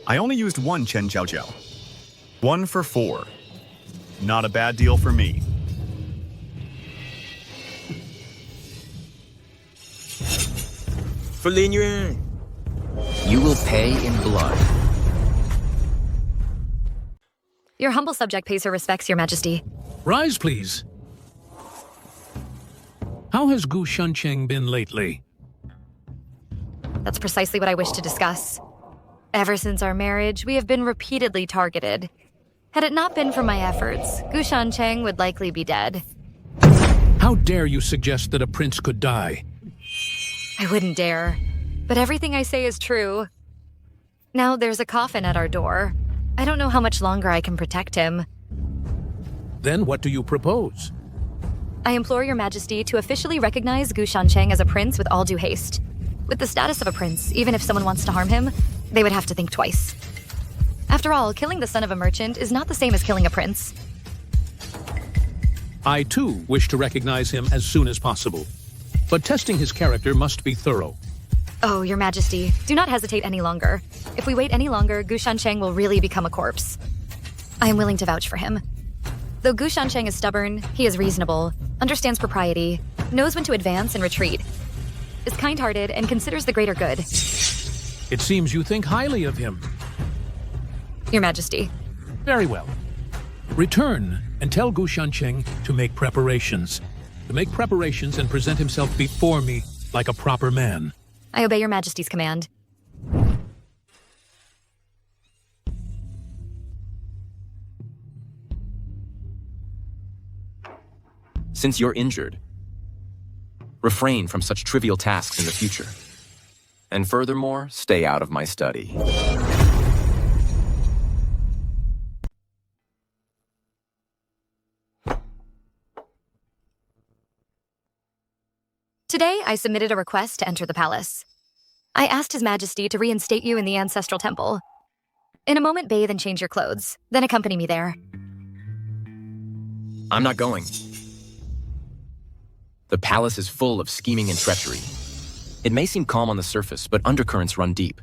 I only used one Chen Jiao Jiao. 1 for 4. Not a bad deal for me. For Lin Yuan. You will pay in blood. Your humble subject pays her respects, Your Majesty. Rise, please. How has Gu Shancheng been lately? That's precisely what I wish to discuss. Ever since our marriage, we have been repeatedly targeted. Had it not been for my efforts, Gu Shancheng would likely be dead. How dare you suggest that a prince could die? I wouldn't dare. But everything I say is true. Now there's a coffin at our door. I don't know how much longer I can protect him. Then what do you propose? I implore Your Majesty to officially recognize Gu Shancheng as a prince with all due haste. With the status of a prince, even if someone wants to harm him, they would have to think twice. After all, killing the son of a merchant is not the same as killing a prince. I, too, wish to recognize him as soon as possible. but testing his character must be thorough. Oh, Your Majesty, do not hesitate any longer. If we wait any longer, Gu Shancheng will really become a corpse. I am willing to vouch for him. Though Gu Shancheng is stubborn, he is reasonable, understands propriety, knows when to advance and retreat, is kind-hearted, and considers the greater good. It seems you think highly of him. Your Majesty. Very well. Return and tell Gu Shancheng to make preparations. To make preparations and present himself before me like a proper man. I obey Your Majesty's command. Since you're injured, refrain from such trivial tasks in the future. And furthermore, stay out of my study. Today, I submitted a request to enter the palace. I asked His Majesty to reinstate you in the ancestral temple. In a moment, bathe and change your clothes, then accompany me there. I'm not going. The palace is full of scheming and treachery. It may seem calm on the surface, but undercurrents run deep.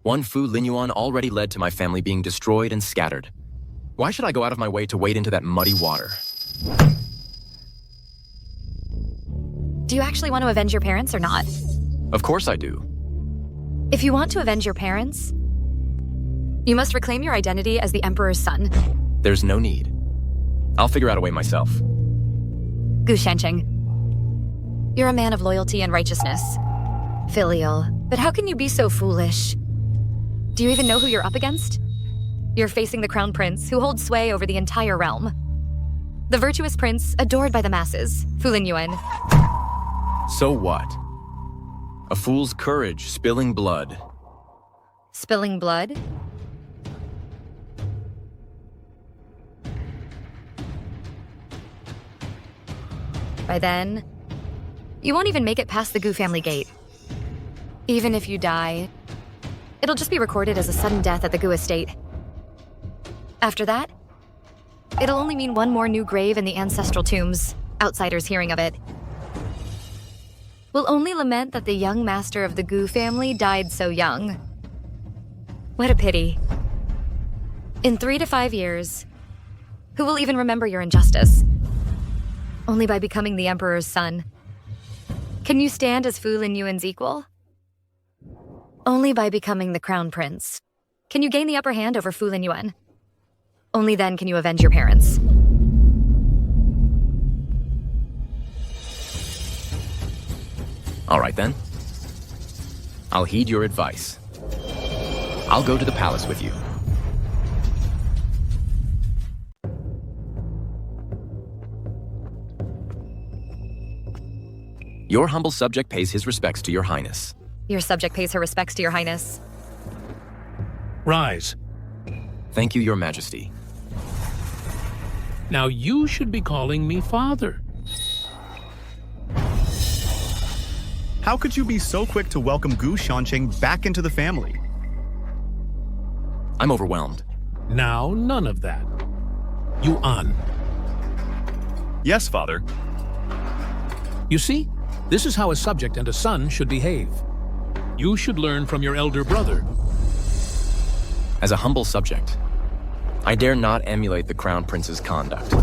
One Fu Linyuan already led to my family being destroyed and scattered. Why should I go out of my way to wade into that muddy water? Do you actually want to avenge your parents or not? Of course I do. If you want to avenge your parents, you must reclaim your identity as the Emperor's son. There's no need. I'll figure out a way myself. Gu Shancheng, you're a man of loyalty and righteousness. Filial, but how can you be so foolish? Do you even know who you're up against? You're facing the Crown Prince, who holds sway over the entire realm. The virtuous prince, adored by the masses, Fu Linyuan. So what? A fool's courage, spilling blood. Spilling blood? By then, you won't even make it past the Gu family gate. Even if you die, it'll just be recorded as a sudden death at the Gu estate. After that, it'll only mean one more new grave in the ancestral tombs, outsiders hearing of it. We'll only lament that the young master of the Gu family died so young. What a pity. In 3 to 5 years, who will even remember your injustice? Only by becoming the Emperor's son. Can you stand as Fu Linyuan's equal? Only by becoming the Crown Prince. Can you gain the upper hand over Fu Linyuan? Only then can you avenge your parents. All right then. I'll heed your advice. I'll go to the palace with you. Your humble subject pays his respects to your highness. Your subject pays her respects to your highness. Rise. Thank you, your majesty. Now you should be calling me father. How could you be so quick to welcome Gu Shancheng back into the family? I'm overwhelmed. Now, none of that. You on. Yes, father. You see, this is how a subject and a son should behave. You should learn from your elder brother. As a humble subject, I dare not emulate the Crown Prince's conduct.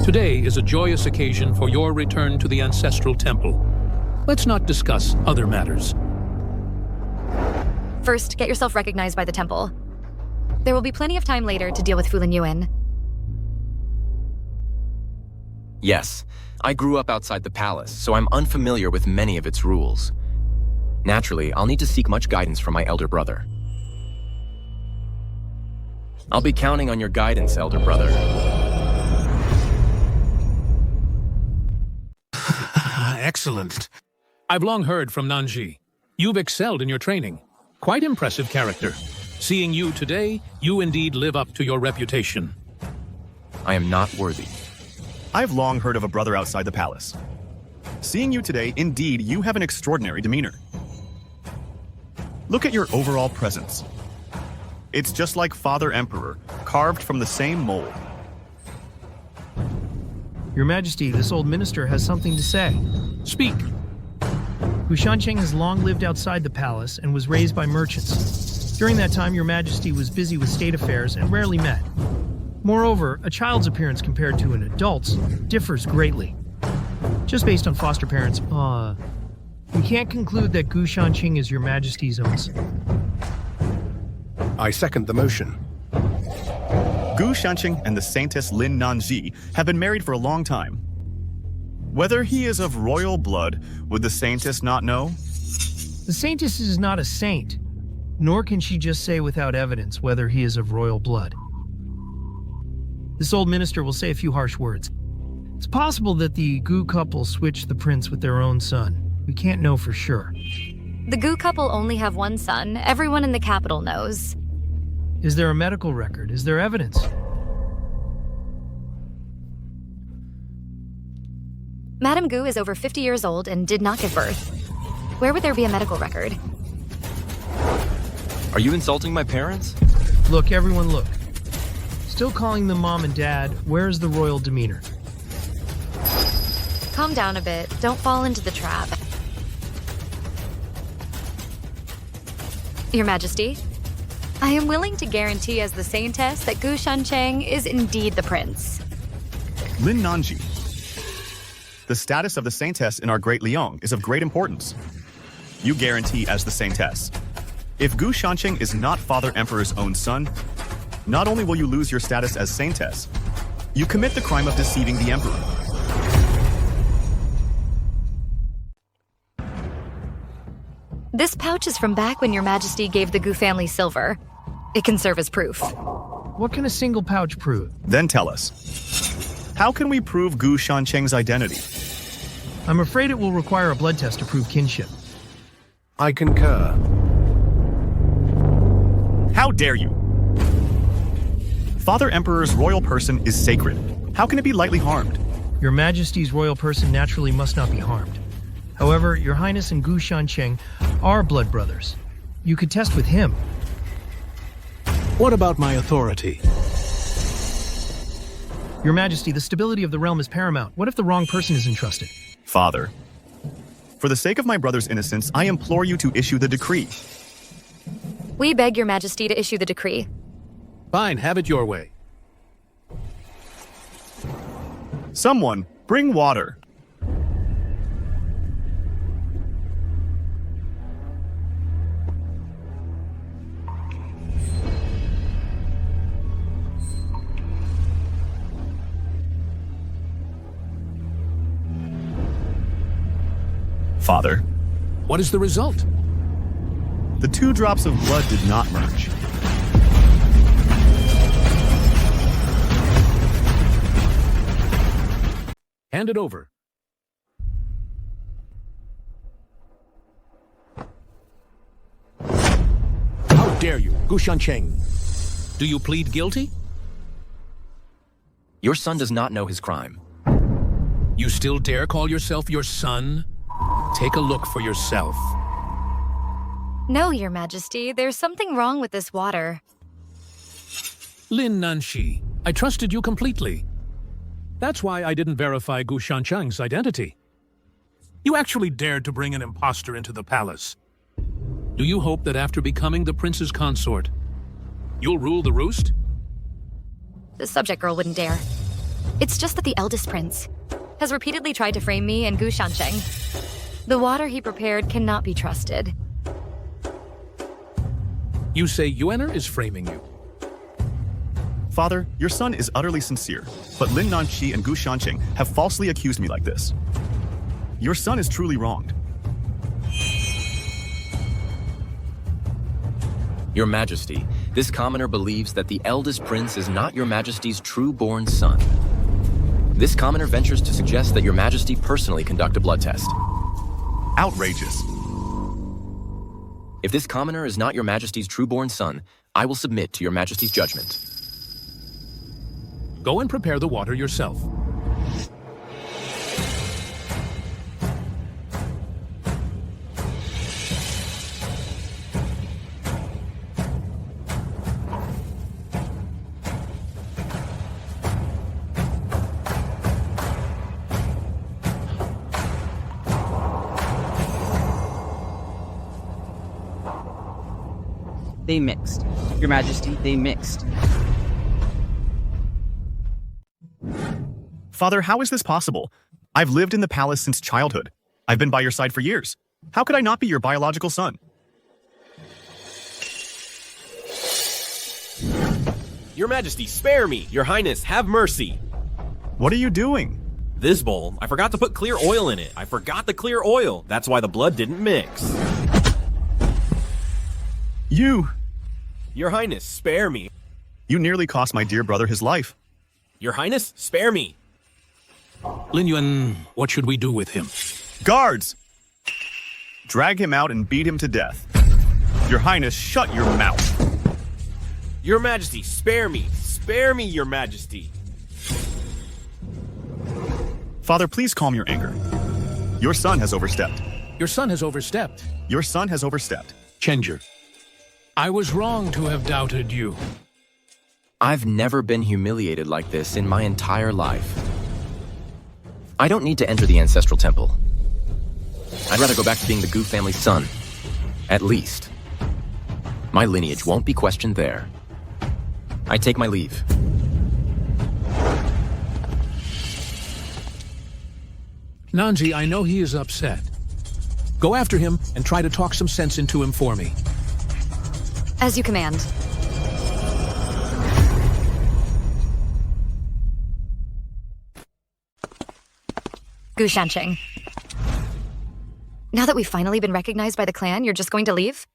Today is a joyous occasion for your return to the ancestral temple. Let's not discuss other matters. First, get yourself recognized by the temple. There will be plenty of time later to deal with Fu Linyuan. Yes, I grew up outside the palace, so I'm unfamiliar with many of its rules. Naturally, I'll need to seek much guidance from my elder brother. I'll be counting on your guidance, elder brother. Excellent. I've long heard from Nanji. You've excelled in your training. Quite impressive character. Seeing you today, you indeed live up to your reputation. I am not worthy. I've long heard of a brother outside the palace. Seeing you today, indeed, you have an extraordinary demeanor. Look at your overall presence. It's just like Father Emperor, carved from the same mold. Your Majesty, this old minister has something to say. Speak. Gu Shancheng has long lived outside the palace and was raised by merchants. During that time, Your Majesty was busy with state affairs and rarely met. Moreover, a child's appearance compared to an adult's differs greatly. Just based on foster parents, we can't conclude that Gu Shancheng is Your Majesty's own son. I second the motion. Gu Shancheng and the Saintess Lin Nanji have been married for a long time. Whether he is of royal blood, would the Saintess not know? The Saintess is not a saint, nor can she just say without evidence whether he is of royal blood. This old minister will say a few harsh words. It's possible that the Gu couple switched the prince with their own son. We can't know for sure. The Gu couple only have one son. Everyone in the capital knows. Is there a medical record? Is there evidence? Madame Gu is over 50 years old and did not give birth. Where would there be a medical record? Are you insulting my parents? Look, everyone, look. Still calling them mom and dad. Where's the royal demeanor? Calm down a bit. Don't fall into the trap. Your Majesty, I am willing to guarantee as the Saintess that Gu Shancheng is indeed the prince. Lin Nanji. The status of the Saintess in our Great Liang is of great importance. You guarantee as the Saintess. If Gu Shancheng is not Father Emperor's own son, not only will you lose your status as Saintess, you commit the crime of deceiving the Emperor. This pouch is from back when Your Majesty gave the Gu family silver. It can serve as proof. What can a single pouch prove? Then tell us. How can we prove Gu Shancheng's identity? I'm afraid it will require a blood test to prove kinship. I concur. How dare you? Father Emperor's royal person is sacred. How can it be lightly harmed? Your Majesty's royal person naturally must not be harmed. However, Your Highness and Gu Shancheng are blood brothers. You could test with him. What about my authority? Your Majesty, the stability of the realm is paramount. What if the wrong person is entrusted? Father, for the sake of my brother's innocence, I implore you to issue the decree. We beg Your Majesty to issue the decree. Fine, have it your way. Someone, bring water. Father. What is the result? The 2 drops of blood did not merge. Hand it over. How dare you, Gu Shancheng? Do you plead guilty? Your son does not know his crime. You still dare call yourself your son? Take a look for yourself. No, Your Majesty, there's something wrong with this water. Lin Nanji, I trusted you completely. That's why I didn't verify Gu Shancheng's identity. You actually dared to bring an impostor into the palace. Do you hope that after becoming the prince's consort, you'll rule the roost? The subject girl wouldn't dare. It's just that the eldest prince has repeatedly tried to frame me and Gu Shancheng. The water he prepared cannot be trusted. You say Yuener is framing you. Father, your son is utterly sincere, but Lin Nanji and Gu Shancheng have falsely accused me like this. Your son is truly wronged. Your Majesty, this commoner believes that the eldest prince is not Your Majesty's true-born son. This commoner ventures to suggest that Your Majesty personally conduct a blood test. Outrageous. If this commoner is not Your Majesty's true-born son, I will submit to Your Majesty's judgment. Go and prepare the water yourself. They mixed. Your Majesty, they mixed. Father, how is this possible? I've lived in the palace since childhood. I've been by your side for years. How could I not be your biological son? Your Majesty, spare me! Your Highness, have mercy! What are you doing? This bowl, I forgot to put clear oil in it. I forgot the clear oil. That's why the blood didn't mix. You! Your Highness, spare me. You nearly cost my dear brother his life. Your Highness, spare me. Lin Yuan, what should we do with him? Guards! Drag him out and beat him to death. Your Highness, shut your mouth. Your Majesty, spare me. Spare me, Your Majesty. Father, please calm your anger. Your son has overstepped. Your son has overstepped. Your son has overstepped. Changer, I was wrong to have doubted you. I've never been humiliated like this in my entire life. I don't need to enter the ancestral temple. I'd rather go back to being the Gu family's son. At least. My lineage won't be questioned there. I take my leave. Nanji, I know he is upset. Go after him and try to talk some sense into him for me. As you command. Gu Shancheng. Now that we've finally been recognized by the clan, you're just going to leave?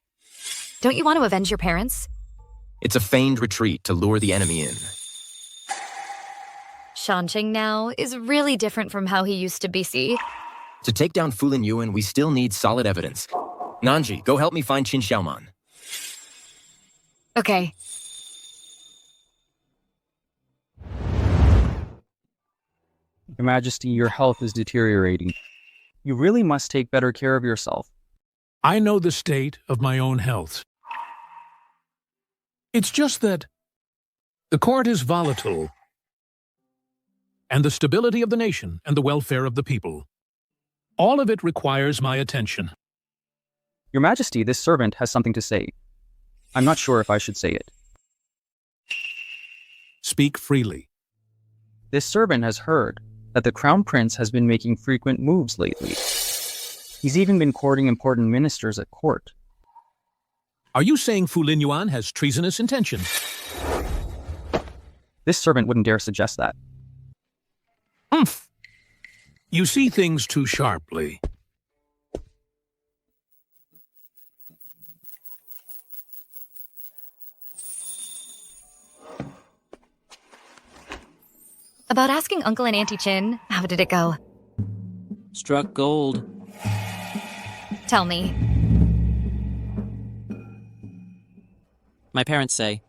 Don't you want to avenge your parents? It's a feigned retreat to lure the enemy in. Shancheng now is really different from how he used to be, see? To take down Fu Lin Yuan, we still need solid evidence. Nanji, go help me find Qin Xiaoman. Okay. Your Majesty, your health is deteriorating. You really must take better care of yourself. I know the state of my own health. It's just that the court is volatile, and the stability of the nation and the welfare of the people. All of it requires my attention. Your Majesty, this servant has something to say. I'm not sure if I should say it. Speak freely. This servant has heard that the Crown Prince has been making frequent moves lately. He's even been courting important ministers at court. Are you saying Fu Lin Yuan has treasonous intentions? This servant wouldn't dare suggest that. Umph! You see things too sharply. About asking Uncle and Auntie Chin, how did it go? Struck gold. Tell me. My parents say,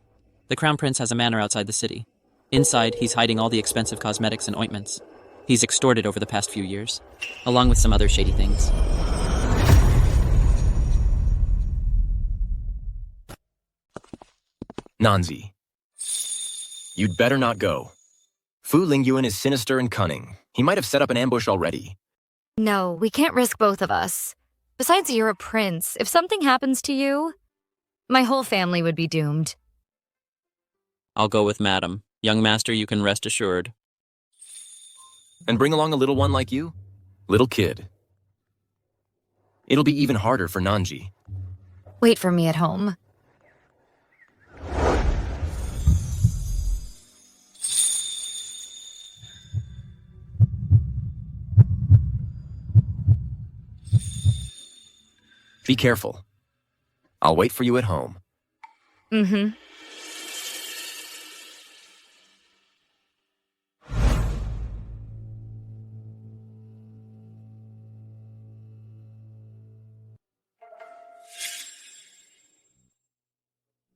the Crown Prince has a manor outside the city. Inside, he's hiding all the expensive cosmetics and ointments. He's extorted over the past few years, along with some other shady things. Nanzi, you'd better not go. Fu Lingyuan is sinister and cunning. He might have set up an ambush already. No, we can't risk both of us. Besides, you're a prince. If something happens to you, my whole family would be doomed. I'll go with Madam. Young Master, you can rest assured. And bring along a little one like you? Little kid. It'll be even harder for Nanji. Wait for me at home. Be careful. I'll wait for you at home. Mm-hmm.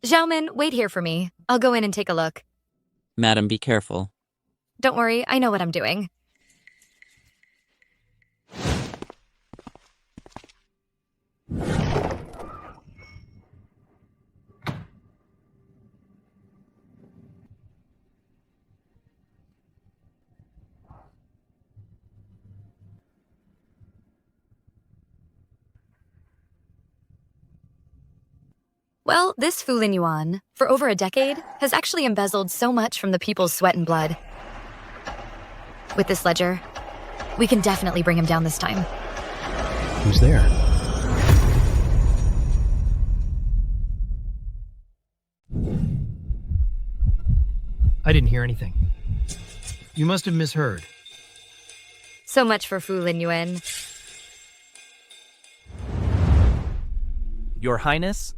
Xiaomin, wait here for me. I'll go in and take a look. Madam, be careful. Don't worry, I know what I'm doing. Well, this Fu Lin Yuan, for over a decade, has actually embezzled so much from the people's sweat and blood. With this ledger, we can definitely bring him down this time. Who's there? I didn't hear anything. You must have misheard. So much for Fu Lin Yuan. Your Highness?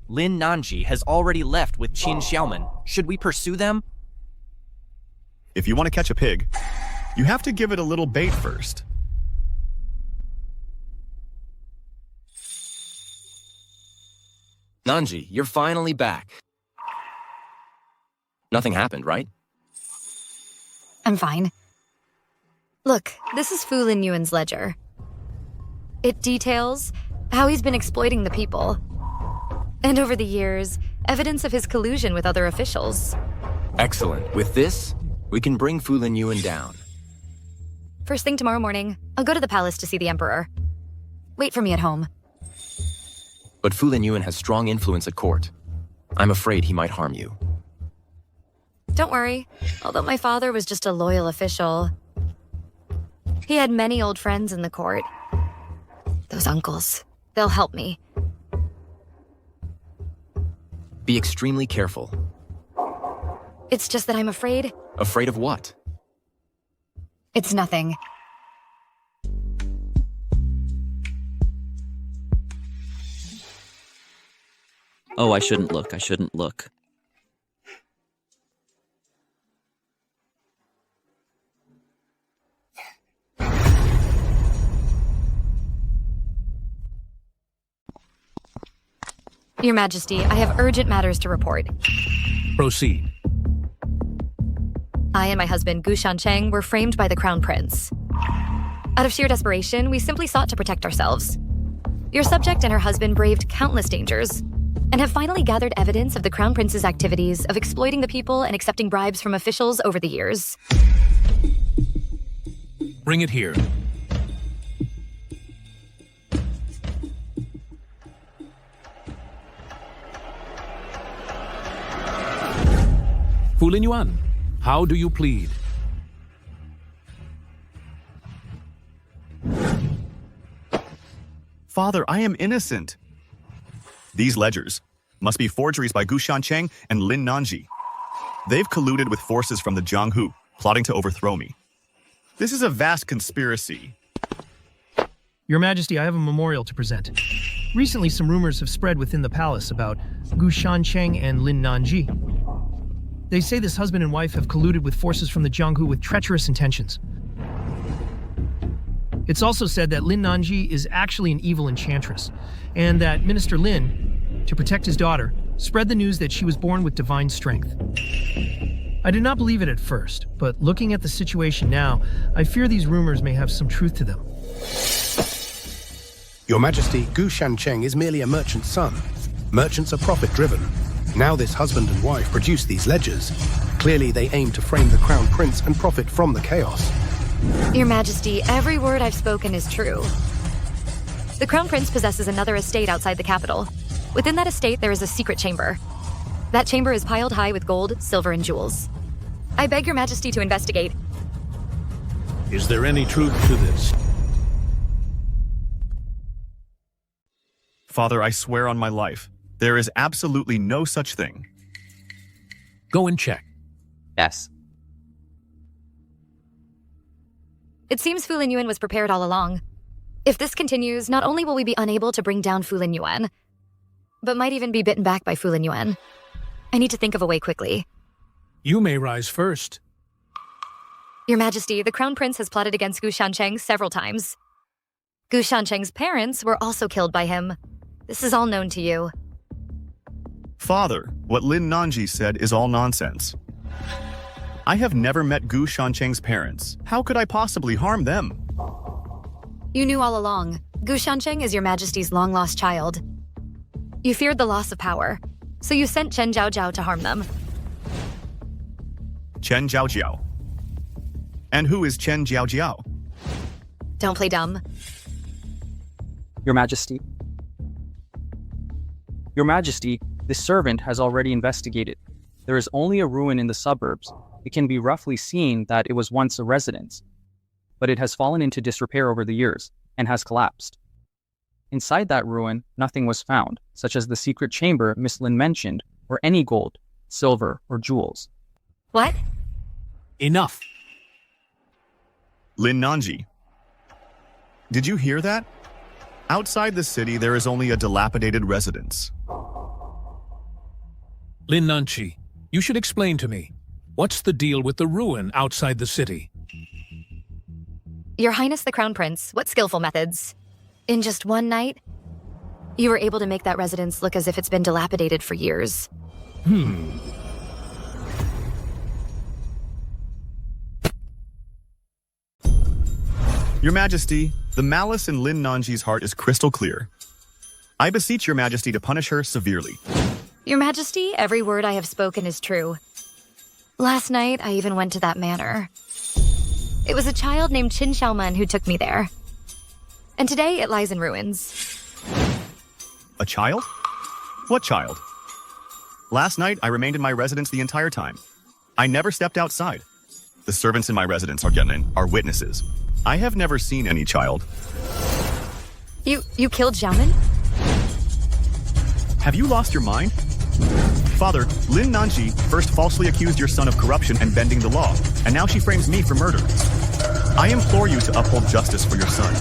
Lin Nanji has already left with Qin Xiaoman. Should we pursue them? If you want to catch a pig, you have to give it a little bait first. Nanji, you're finally back. Nothing happened, right? I'm fine. Look, this is Fu Lin Yuan's ledger. It details how he's been exploiting the people. And over the years, evidence of his collusion with other officials. Excellent. With this, we can bring Fu Lin Yuan down. First thing tomorrow morning, I'll go to the palace to see the Emperor. Wait for me at home. But Fu Lin Yuan has strong influence at court. I'm afraid he might harm you. Don't worry. Although my father was just a loyal official, he had many old friends in the court. Those uncles, they'll help me. Be extremely careful. It's just that I'm afraid. Afraid of what? It's nothing. Oh, I shouldn't look. I shouldn't look. Your Majesty, I have urgent matters to report. Proceed. I and my husband, Gu Shancheng, were framed by the Crown Prince. Out of sheer desperation, we simply sought to protect ourselves. Your subject and her husband braved countless dangers, and have finally gathered evidence of the Crown Prince's activities of exploiting the people and accepting bribes from officials over the years. Bring it here. Fu Lin Yuan, how do you plead? Father, I am innocent. These ledgers must be forgeries by Gu Shancheng and Lin Nanji. They've colluded with forces from the Jianghu, plotting to overthrow me. This is a vast conspiracy. Your Majesty, I have a memorial to present. Recently, some rumors have spread within the palace about Gu Shancheng and Lin Nanji. They say this husband and wife have colluded with forces from the Jianghu with treacherous intentions. It's also said that Lin Nanji is actually an evil enchantress, and that Minister Lin, to protect his daughter, spread the news that she was born with divine strength. I did not believe it at first, but looking at the situation now, I fear these rumors may have some truth to them. Your Majesty, Gu Shancheng is merely a merchant's son. Merchants are profit-driven. Now this husband and wife produce these ledgers. Clearly they aim to frame the Crown Prince and profit from the chaos. Your Majesty, every word I've spoken is true. The Crown Prince possesses another estate outside the capital. Within that estate, there is a secret chamber. That chamber is piled high with gold, silver, and jewels. I beg Your Majesty to investigate. Is there any truth to this? Father, I swear on my life, there is absolutely no such thing. Go and check. Yes. It seems Fu Lin Yuan was prepared all along. If this continues, not only will we be unable to bring down Fu Lin Yuan, but might even be bitten back by Fu Lin Yuan. I need to think of a way quickly. You may rise first. Your Majesty, the Crown Prince has plotted against Gu Shancheng several times. Gu Shancheng's parents were also killed by him. This is all known to you. Father, what Lin Nanji said is all nonsense. I have never met Gu Shancheng's parents. How could I possibly harm them? You knew all along. Gu Shancheng is Your Majesty's long-lost child. You feared the loss of power, so you sent Chen Zhaojiao to harm them. Chen Zhaojiao. And who is Chen Zhaojiao? Don't play dumb. Your Majesty, Your Majesty, the servant has already investigated. There is only a ruin in the suburbs. It can be roughly seen that it was once a residence, but it has fallen into disrepair over the years and has collapsed. Inside that ruin, nothing was found, such as the secret chamber Miss Lin mentioned, or any gold, silver, or jewels. What? Enough. Lin Nanji. Did you hear that? Outside the city, there is only a dilapidated residence. Lin Nanji, you should explain to me. What's the deal with the ruin outside the city? Your Highness the Crown Prince, what skillful methods. In just one night, you were able to make that residence look as if it's been dilapidated for years. Your Majesty, the malice in Lin Nanji's heart is crystal clear. I beseech Your Majesty to punish her severely. Your Majesty, every word I have spoken is true. Last night, I even went to that manor. It was a child named Qin Xiaoman who took me there. And today, it lies in ruins. A child? What child? Last night, I remained in my residence the entire time. I never stepped outside. The servants in my residence are witnesses. I have never seen any child. You killed Xiaoman? Have you lost your mind? Father, Lin Nanji first falsely accused your son of corruption and bending the law, and now she frames me for murder. I implore you to uphold justice for your son.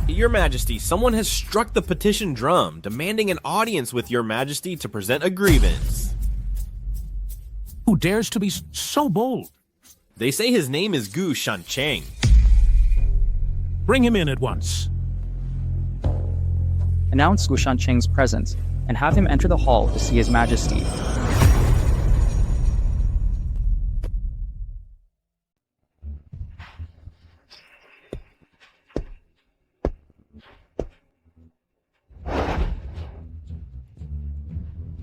Your Majesty, someone has struck the petition drum, demanding an audience with Your Majesty to present a grievance. Who dares to be so bold? They say his name is Gu Shu. Bring him in at once. Announce Gu Shancheng's presence and have him enter the hall to see His Majesty.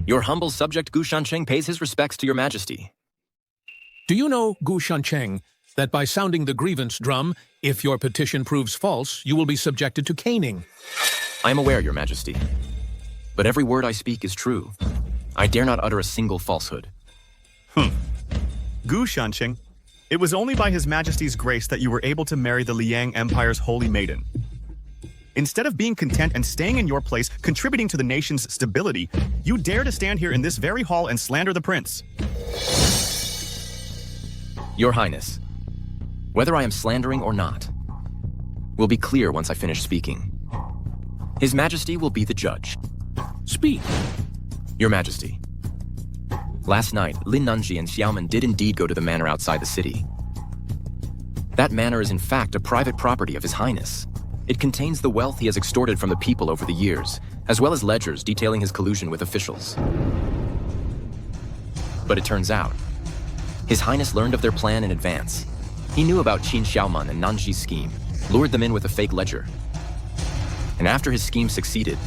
Your humble subject Gu Shancheng pays his respects to Your Majesty. Do you know, Gu Shancheng, that by sounding the grievance drum, if your petition proves false, you will be subjected to caning? I am aware, Your Majesty. But every word I speak is true. I dare not utter a single falsehood. Gu Shancheng, it was only by His Majesty's grace that you were able to marry the Liang Empire's holy maiden. Instead of being content and staying in your place, contributing to the nation's stability, you dare to stand here in this very hall and slander the prince. Your Highness, whether I am slandering or not, will be clear once I finish speaking. His Majesty will be the judge. Speak. Your Majesty, last night, Lin Nanji and Xiaoman did indeed go to the manor outside the city. That manor is in fact a private property of His Highness. It contains the wealth he has extorted from the people over the years, as well as ledgers detailing his collusion with officials. But it turns out, His Highness learned of their plan in advance. He knew about Qin Xiaoman and Nanji's scheme, lured them in with a fake ledger. And after his scheme succeeded,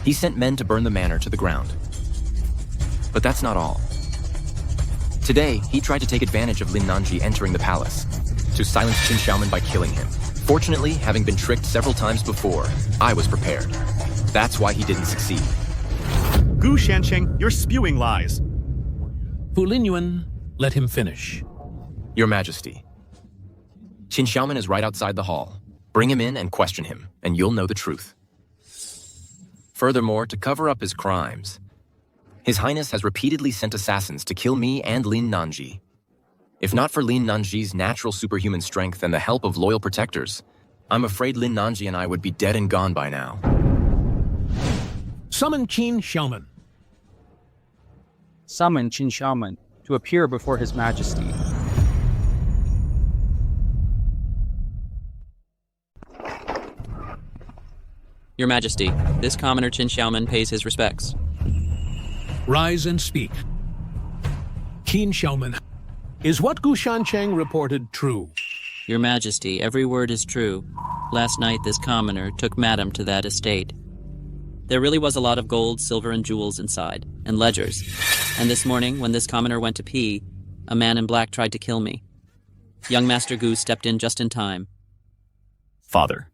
he sent men to burn the manor to the ground. But that's not all. Today, he tried to take advantage of Lin Nanji entering the palace, to silence Qin Xiaoman by killing him. Fortunately, having been tricked several times before, I was prepared. That's why he didn't succeed. Gu Shancheng, you're spewing lies. Fu Linyuan, let him finish. Your Majesty, Qin Xiaoman is right outside the hall. Bring him in and question him, and you'll know the truth. Furthermore, to cover up his crimes, His Highness has repeatedly sent assassins to kill me and Lin Nanji. If not for Lin Nanji's natural superhuman strength and the help of loyal protectors, I'm afraid Lin Nanji and I would be dead and gone by now. Summon Qin Xiaoman. Summon Qin Xiaoman to appear before His Majesty. Your Majesty, this commoner Qin Xiaoman pays his respects. Rise and speak. Qin Xiaoman, is what Gu Shancheng reported true? Your Majesty, every word is true. Last night, this commoner took Madam to that estate. There really was a lot of gold, silver, and jewels inside, and ledgers. And this morning, when this commoner went to pee, a man in black tried to kill me. Young Master Gu stepped in just in time. Father,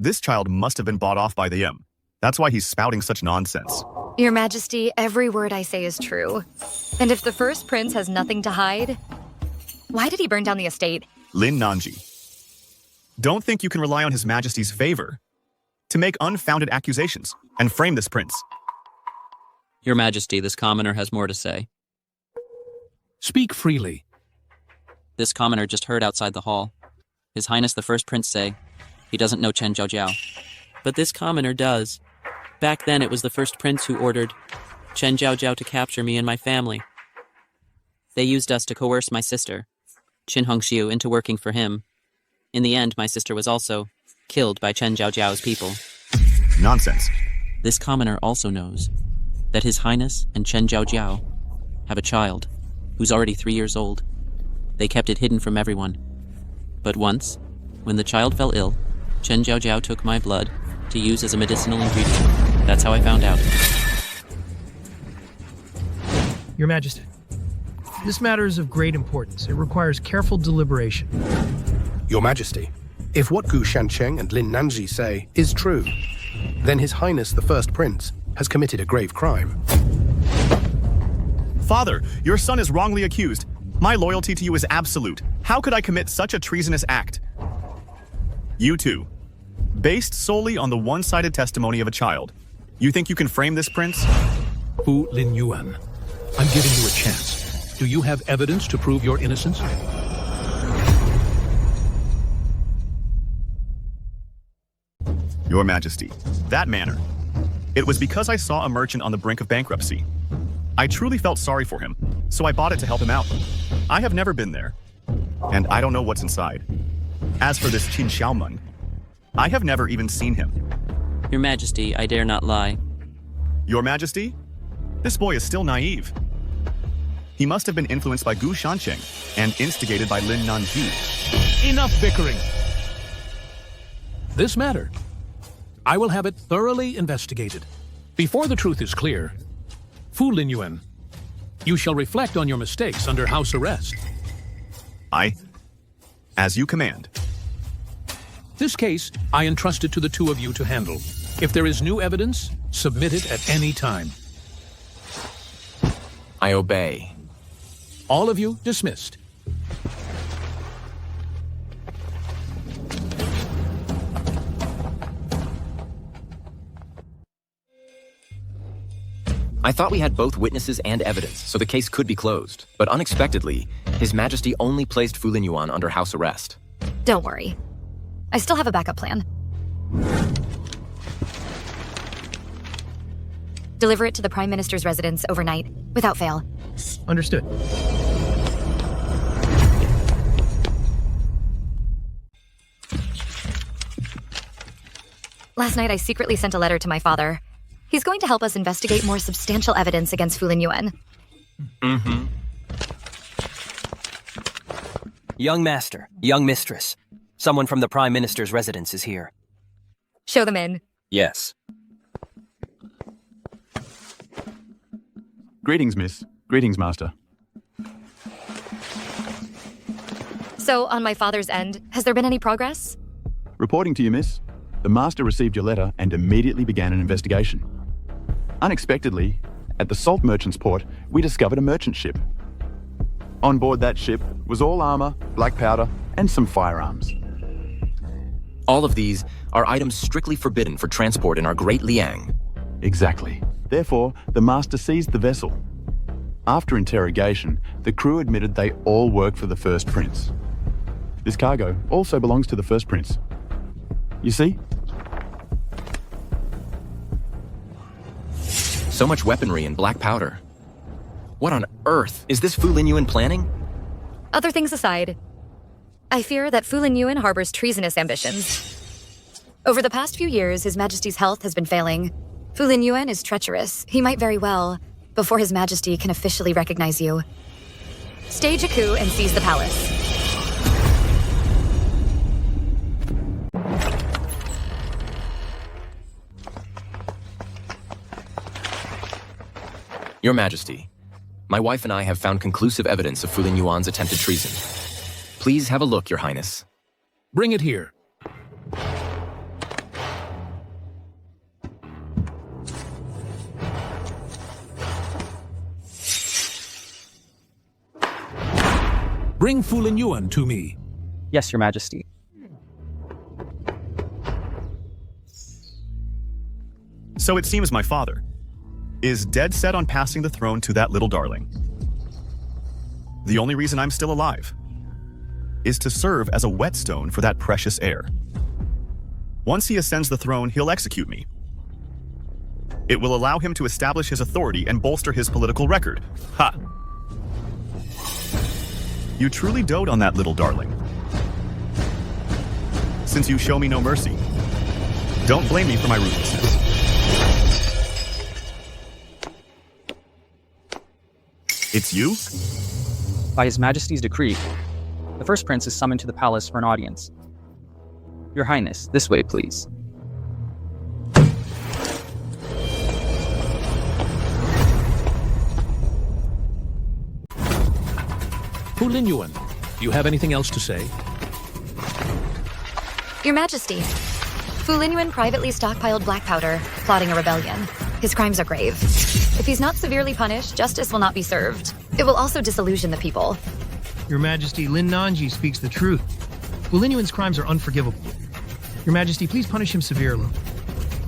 This child must have been bought off by the M. That's why he's spouting such nonsense. Your Majesty, every word I say is true. And if the first prince has nothing to hide, why did he burn down the estate? Lin Nanji. Don't think you can rely on His Majesty's favor to make unfounded accusations and frame this prince. Your Majesty, this commoner has more to say. Speak freely. This commoner just heard outside the hall His Highness the First Prince say he doesn't know Chen Zhaojiao. But this commoner does. Back then it was the First Prince who ordered Chen Zhaojiao to capture me and my family. They used us to coerce my sister, Qin Hong Shu, into working for him. In the end, my sister was also killed by Chen Zhaojiao's people. Nonsense. This commoner also knows that His Highness and Chen Zhaojiao have a child who's already 3 years old. They kept it hidden from everyone. But once, when the child fell ill, Chen Zhaojiao took my blood to use as a medicinal ingredient. That's how I found out. Your Majesty, this matter is of great importance. It requires careful deliberation. Your Majesty, if what Gu Shancheng and Lin Nanji say is true, then His Highness the First Prince has committed a grave crime. Father, your son is wrongly accused. My loyalty to you is absolute. How could I commit such a treasonous act? You too. Based solely on the one-sided testimony of a child. You think you can frame this prince? Fu Lin Yuan, I'm giving you a chance. Do you have evidence to prove your innocence? Your Majesty, that manner. It was because I saw a merchant on the brink of bankruptcy. I truly felt sorry for him, so I bought it to help him out. I have never been there, and I don't know what's inside. As for this Qin Xiaomen, I have never even seen him. Your Majesty, I dare not lie. Your Majesty? This boy is still naive. He must have been influenced by Gu Shancheng and instigated by Lin Nanji. Enough bickering! This matter, I will have it thoroughly investigated. Before the truth is clear, Fu Lin Yuan, you shall reflect on your mistakes under house arrest. As you command. This case, I entrusted to the two of you to handle. If there is new evidence, submit it at any time. I obey. All of you dismissed. I thought we had both witnesses and evidence, so the case could be closed. But unexpectedly, His Majesty only placed Fu Lin Yuan under house arrest. Don't worry. I still have a backup plan. Deliver it to the Prime Minister's residence overnight, without fail. Understood. Last night I secretly sent a letter to my father. He's going to help us investigate more substantial evidence against Fu Lin Yuan. Mm-hmm. Young master, young mistress. Someone from the Prime Minister's residence is here. Show them in. Yes. Greetings, miss. Greetings, master. So, on my father's end, has there been any progress? Reporting to you, miss. The master received your letter and immediately began an investigation. Unexpectedly, at the salt merchant's port, we discovered a merchant ship. On board that ship was all armor, black powder, and some firearms. All of these are items strictly forbidden for transport in our Great Liang. Exactly. Therefore, the master seized the vessel. After interrogation, the crew admitted they all work for the First Prince. This cargo also belongs to the First Prince. You see? So much weaponry and black powder. What on earth is this Fu Lin Yuan planning? Other things aside, I fear that Fu Lin Yuan harbors treasonous ambitions. Over the past few years, His Majesty's health has been failing. Fu Lin Yuan is treacherous. He might very well, before His Majesty can officially recognize you. Stage a coup and seize the palace. Your Majesty, my wife and I have found conclusive evidence of Fu Lin Yuan's attempted treason. Please have a look, Your Highness. Bring it here. Bring Fu Lin Yuan to me. Yes, Your Majesty. So it seems my father is dead set on passing the throne to that little darling. The only reason I'm still alive is to serve as a whetstone for that precious heir. Once he ascends the throne, he'll execute me. It will allow him to establish his authority and bolster his political record. Ha! You truly dote on that little darling. Since you show me no mercy, don't blame me for my ruthlessness. It's you? By His Majesty's decree, the first prince is summoned to the palace for an audience. Your Highness, this way, please. Fu Lin Yuan, do you have anything else to say? Your Majesty, Fu Lin Yuan privately stockpiled black powder, plotting a rebellion. His crimes are grave. If he's not severely punished, justice will not be served. It will also disillusion the people. Your Majesty, Lin Nanji speaks the truth. Fu Lin Yuan's crimes are unforgivable. Your Majesty, please punish him severely.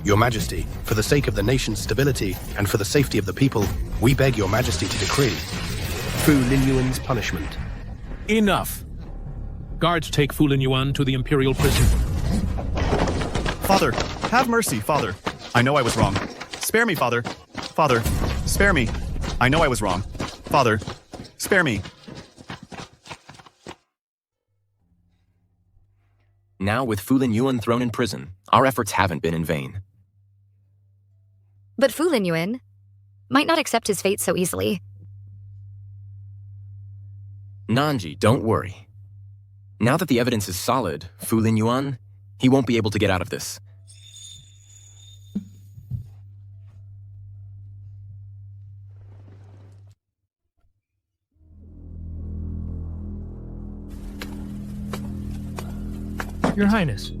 Your Majesty, for the sake of the nation's stability and for the safety of the people, we beg Your Majesty to decree Fu Lin Yuan's punishment. Enough. Guards take Fu Lin Yuan to the Imperial prison. Father, have mercy, Father. I know I was wrong. Spare me, Father. Father, spare me. I know I was wrong. Father, spare me. Now, with Fu Lin Yuan thrown in prison, our efforts haven't been in vain. But Fu Lin Yuan might not accept his fate so easily. Nanji, don't worry. Now that the evidence is solid, Fu Lin Yuan, he won't be able to get out of this. Your Highness.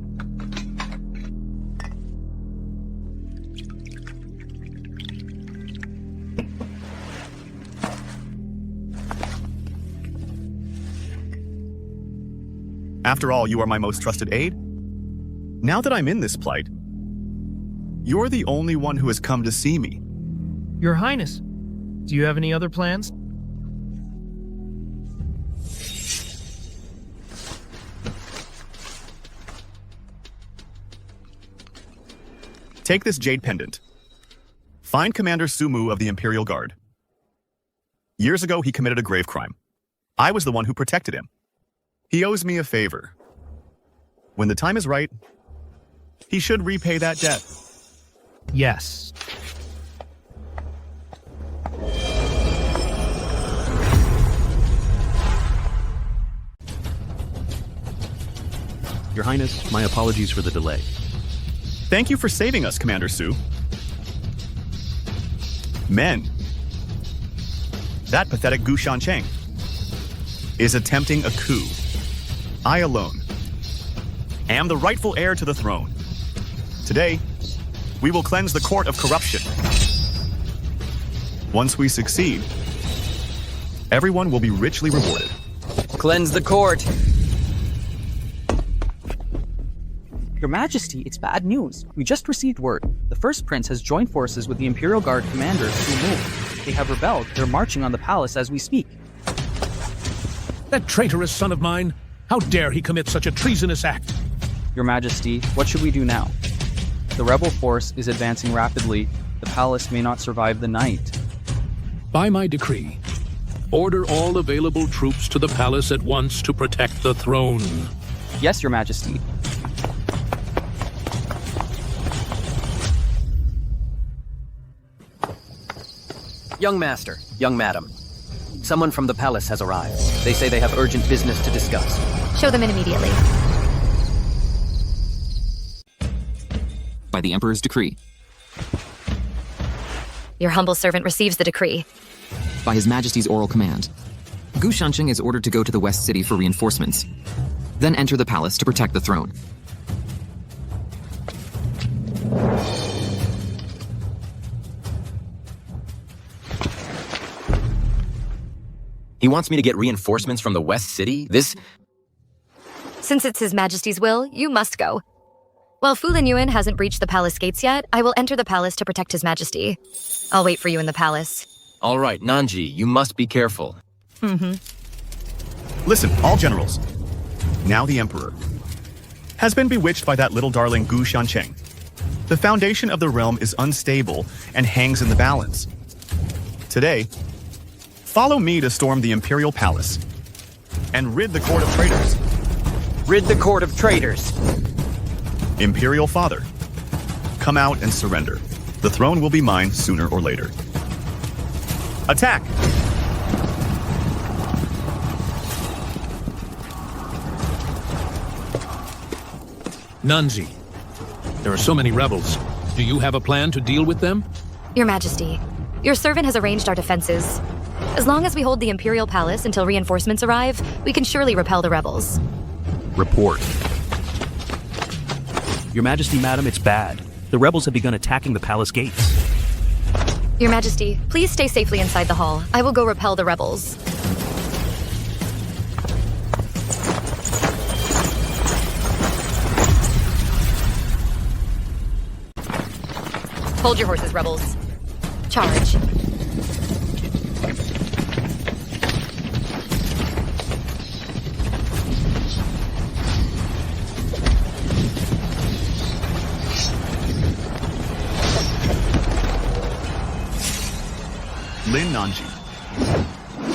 After all, you are my most trusted aide. Now that I'm in this plight, you're the only one who has come to see me. Your Highness, do you have any other plans? Take this jade pendant. Find Commander Sumu of the Imperial Guard. Years ago, he committed a grave crime. I was the one who protected him. He owes me a favor. When the time is right, he should repay that debt. Yes. Your Highness, my apologies for the delay. Thank you for saving us, Commander Su. Men. That pathetic Gu Shancheng is attempting a coup. I alone am the rightful heir to the throne. Today, we will cleanse the court of corruption. Once we succeed, everyone will be richly rewarded. Cleanse the court. Your Majesty, it's bad news. We just received word. The first prince has joined forces with the Imperial Guard commander, Sumu. They have rebelled. They're marching on the palace as we speak. That traitorous son of mine! How dare he commit such a treasonous act? Your Majesty, what should we do now? The rebel force is advancing rapidly. The palace may not survive the night. By my decree, order all available troops to the palace at once to protect the throne. Yes, Your Majesty. Young master, young madam. Someone from the palace has arrived. They say they have urgent business to discuss. Show them in immediately. By the Emperor's decree. Your humble servant receives the decree. By His Majesty's oral command. Gu Shancheng is ordered to go to the West City for reinforcements. Then enter the palace to protect the throne. He wants me to get reinforcements from the West City? Since it's His Majesty's will, you must go. While Fu Lin Yuan hasn't breached the palace gates yet, I will enter the palace to protect His Majesty. I'll wait for you in the palace. All right, Nanji, you must be careful. Listen, all generals. Now the Emperor has been bewitched by that little darling Gu Shancheng. The foundation of the realm is unstable and hangs in the balance. Today, follow me to storm the Imperial Palace and rid the court of traitors. Rid the court of traitors. Imperial Father, come out and surrender. The throne will be mine sooner or later. Attack! Nanji, there are so many rebels. Do you have a plan to deal with them? Your Majesty, your servant has arranged our defenses. As long as we hold the Imperial Palace until reinforcements arrive, we can surely repel the rebels. Report. Your Majesty, madam, it's bad. The rebels have begun attacking the palace gates. Your Majesty, please stay safely inside the hall. I will go repel the rebels. Hold your horses, rebels. Charge. Lin Nanji,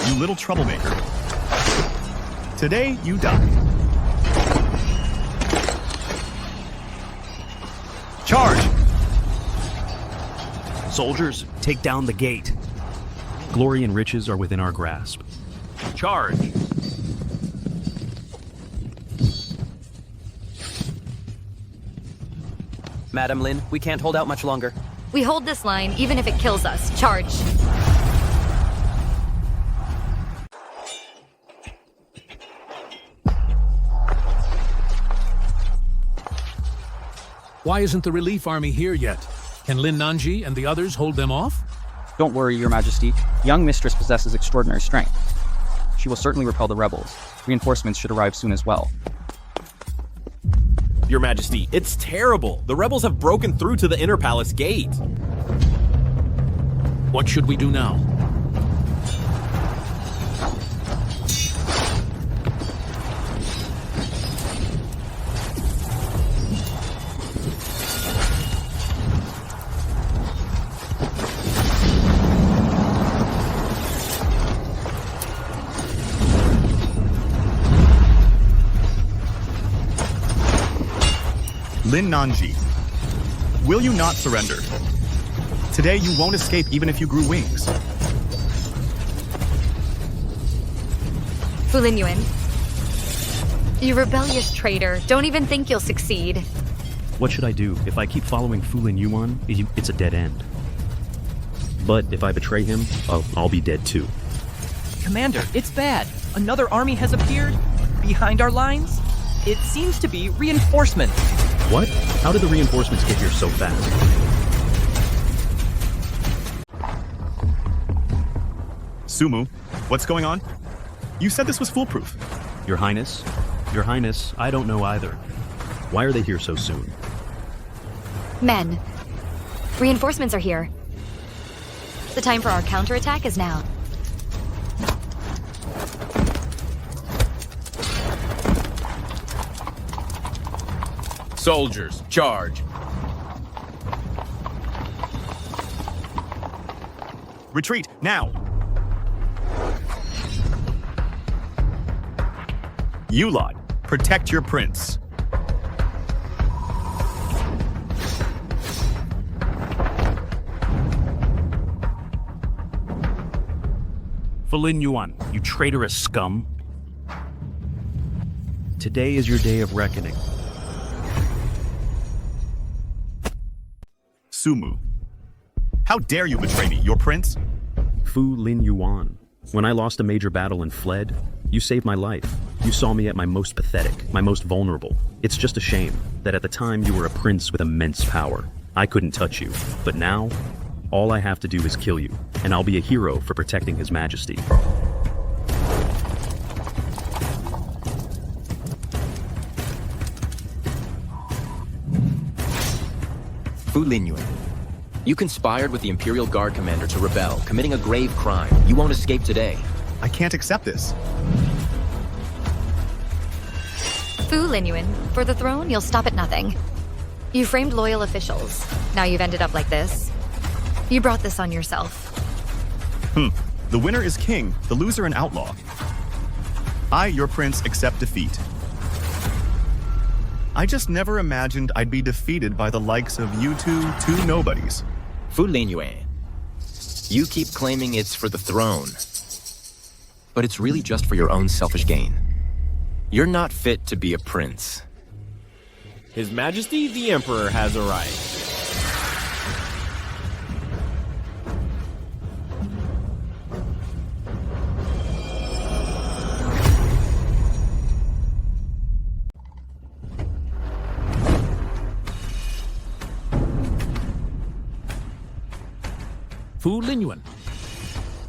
you little troublemaker. Today, you die. Charge! Soldiers, take down the gate. Glory and riches are within our grasp. Charge! Madam Lin, we can't hold out much longer. We hold this line even if it kills us. Charge. Why isn't the relief army here yet? Can Lin Nanji and the others hold them off? Don't worry, Your Majesty. Young Mistress possesses extraordinary strength. She will certainly repel the rebels. Reinforcements should arrive soon as well. Your Majesty, it's terrible. The rebels have broken through to the inner palace gate. What should we do now? Lin Nanji, will you not surrender? Today you won't escape even if you grew wings. Fu Lin Yuan, you rebellious traitor. Don't even think you'll succeed. What should I do? If I keep following Fu Lin Yuan, it's a dead end. But if I betray him, I'll be dead too. Commander, it's bad. Another army has appeared behind our lines. It seems to be reinforcement. What? How did the reinforcements get here so fast? Sumu, what's going on? You said this was foolproof. Your Highness, I don't know either. Why are they here so soon? Men, reinforcements are here. The time for our counterattack is now. Soldiers, charge. Retreat, now! You lot, protect your prince. Fu Lin Yuan, you traitorous scum. Today is your day of reckoning. Sumu, how dare you betray me, your prince? Fu Lin Yuan, when I lost a major battle and fled, you saved my life. You saw me at my most pathetic, my most vulnerable. It's just a shame that at the time you were a prince with immense power. I couldn't touch you, but now, all I have to do is kill you, and I'll be a hero for protecting His Majesty. Fu Linyue. You conspired with the Imperial Guard commander to rebel, committing a grave crime. You won't escape today. I can't accept this. Fu Linyuan, for the throne, you'll stop at nothing. You framed loyal officials. Now you've ended up like this. You brought this on yourself. The winner is king, the loser an outlaw. I, your prince, accept defeat. I just never imagined I'd be defeated by the likes of you two nobodies. Fu Linyue, you keep claiming it's for the throne, but it's really just for your own selfish gain. You're not fit to be a prince. His Majesty the Emperor has arrived. Fu Linyuan,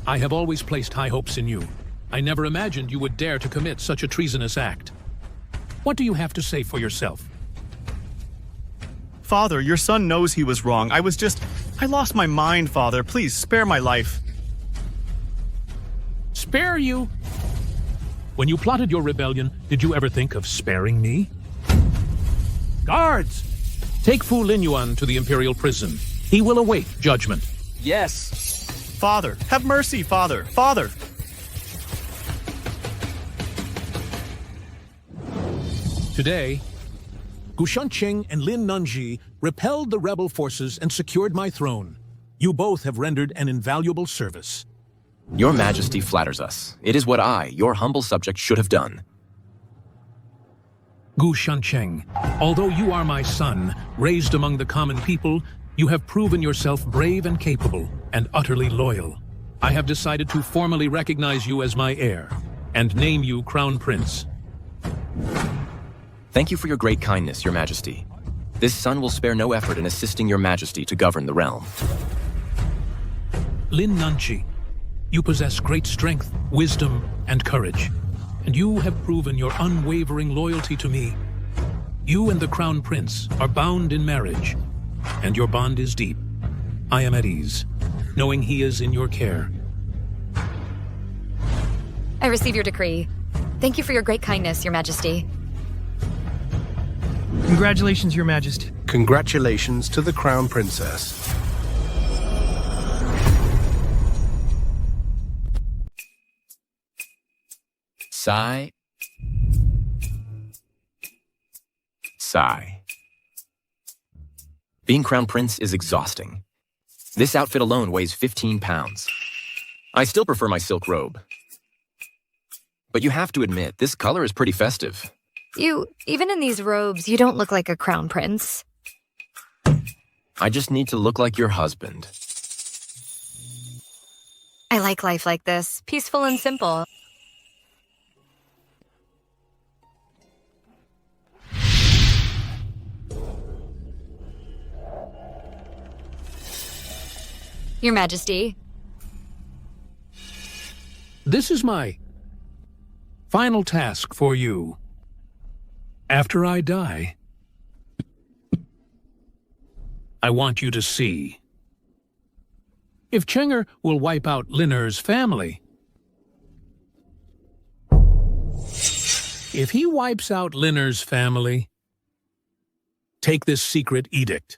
I have always placed high hopes in you. I never imagined you would dare to commit such a treasonous act. What do you have to say for yourself? Father, your son knows he was wrong. I lost my mind, Father. Please, spare my life. Spare you? When you plotted your rebellion, did you ever think of sparing me? Guards! Take Fu Linyuan to the Imperial prison. He will await judgment. Yes. Father, have mercy, Father. Father! Today, Gu Shu and Lin Nanji repelled the rebel forces and secured my throne. You both have rendered an invaluable service. Your Majesty flatters us. It is what I, your humble subject, should have done. Gu Shu, although you are my son, raised among the common people, you have proven yourself brave and capable, and utterly loyal. I have decided to formally recognize you as my heir, and name you Crown Prince. Thank you for your great kindness, Your Majesty. This son will spare no effort in assisting Your Majesty to govern the realm. Lin Nanji, you possess great strength, wisdom, and courage, and you have proven your unwavering loyalty to me. You and the Crown Prince are bound in marriage, and your bond is deep. I am at ease, knowing he is in your care. I receive your decree. Thank you for your great kindness, Your Majesty. Congratulations, Your Majesty. Congratulations to the Crown Princess. Sigh. Sigh. Being Crown Prince is exhausting. This outfit alone weighs 15 pounds. I still prefer my silk robe. But you have to admit, this color is pretty festive. Even in these robes, you don't look like a crown prince. I just need to look like your husband. I like life like this, peaceful and simple. Your Majesty. This is my final task for you. After I die, I want you to see. If Chenger will wipe out Linner's family, if he wipes out Linner's family, take this secret edict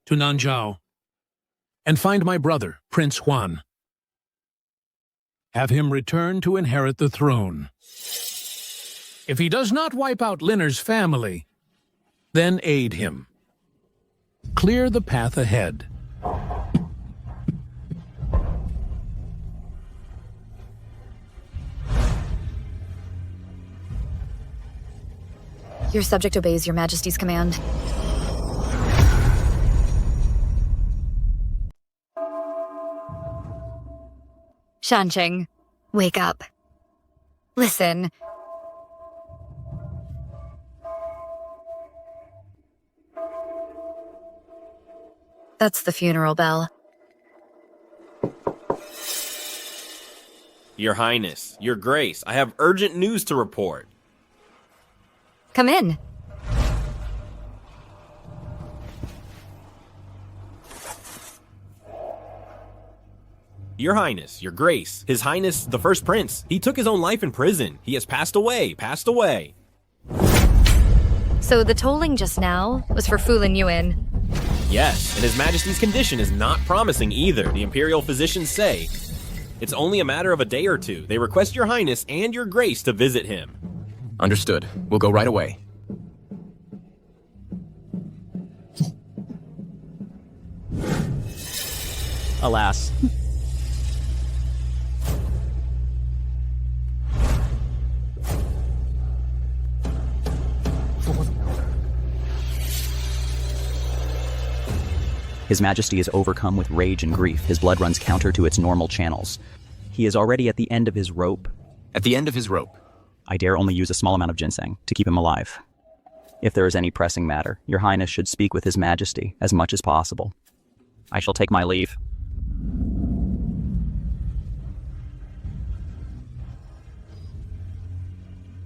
to Nanzhao and find my brother, Prince Huan. Have him return to inherit the throne. If he does not wipe out Linner's family, then aid him. Clear the path ahead. Your subject obeys Your Majesty's command. Shancheng, wake up. Listen. That's the funeral bell. Your Highness, Your Grace, I have urgent news to report. Come in. Your Highness, Your Grace, His Highness the First Prince. He took his own life in prison. He has passed away, passed away. So the tolling just now was for Fu Lin Yuan. Yes, and His Majesty's condition is not promising either, the Imperial physicians say. It's only a matter of a day or two. They request Your Highness and Your Grace to visit him. Understood. We'll go right away. Alas. His Majesty is overcome with rage and grief. His blood runs counter to its normal channels. He is already at the end of his rope. At the end of his rope? I dare only use a small amount of ginseng to keep him alive. If there is any pressing matter, Your Highness should speak with His Majesty as much as possible. I shall take my leave.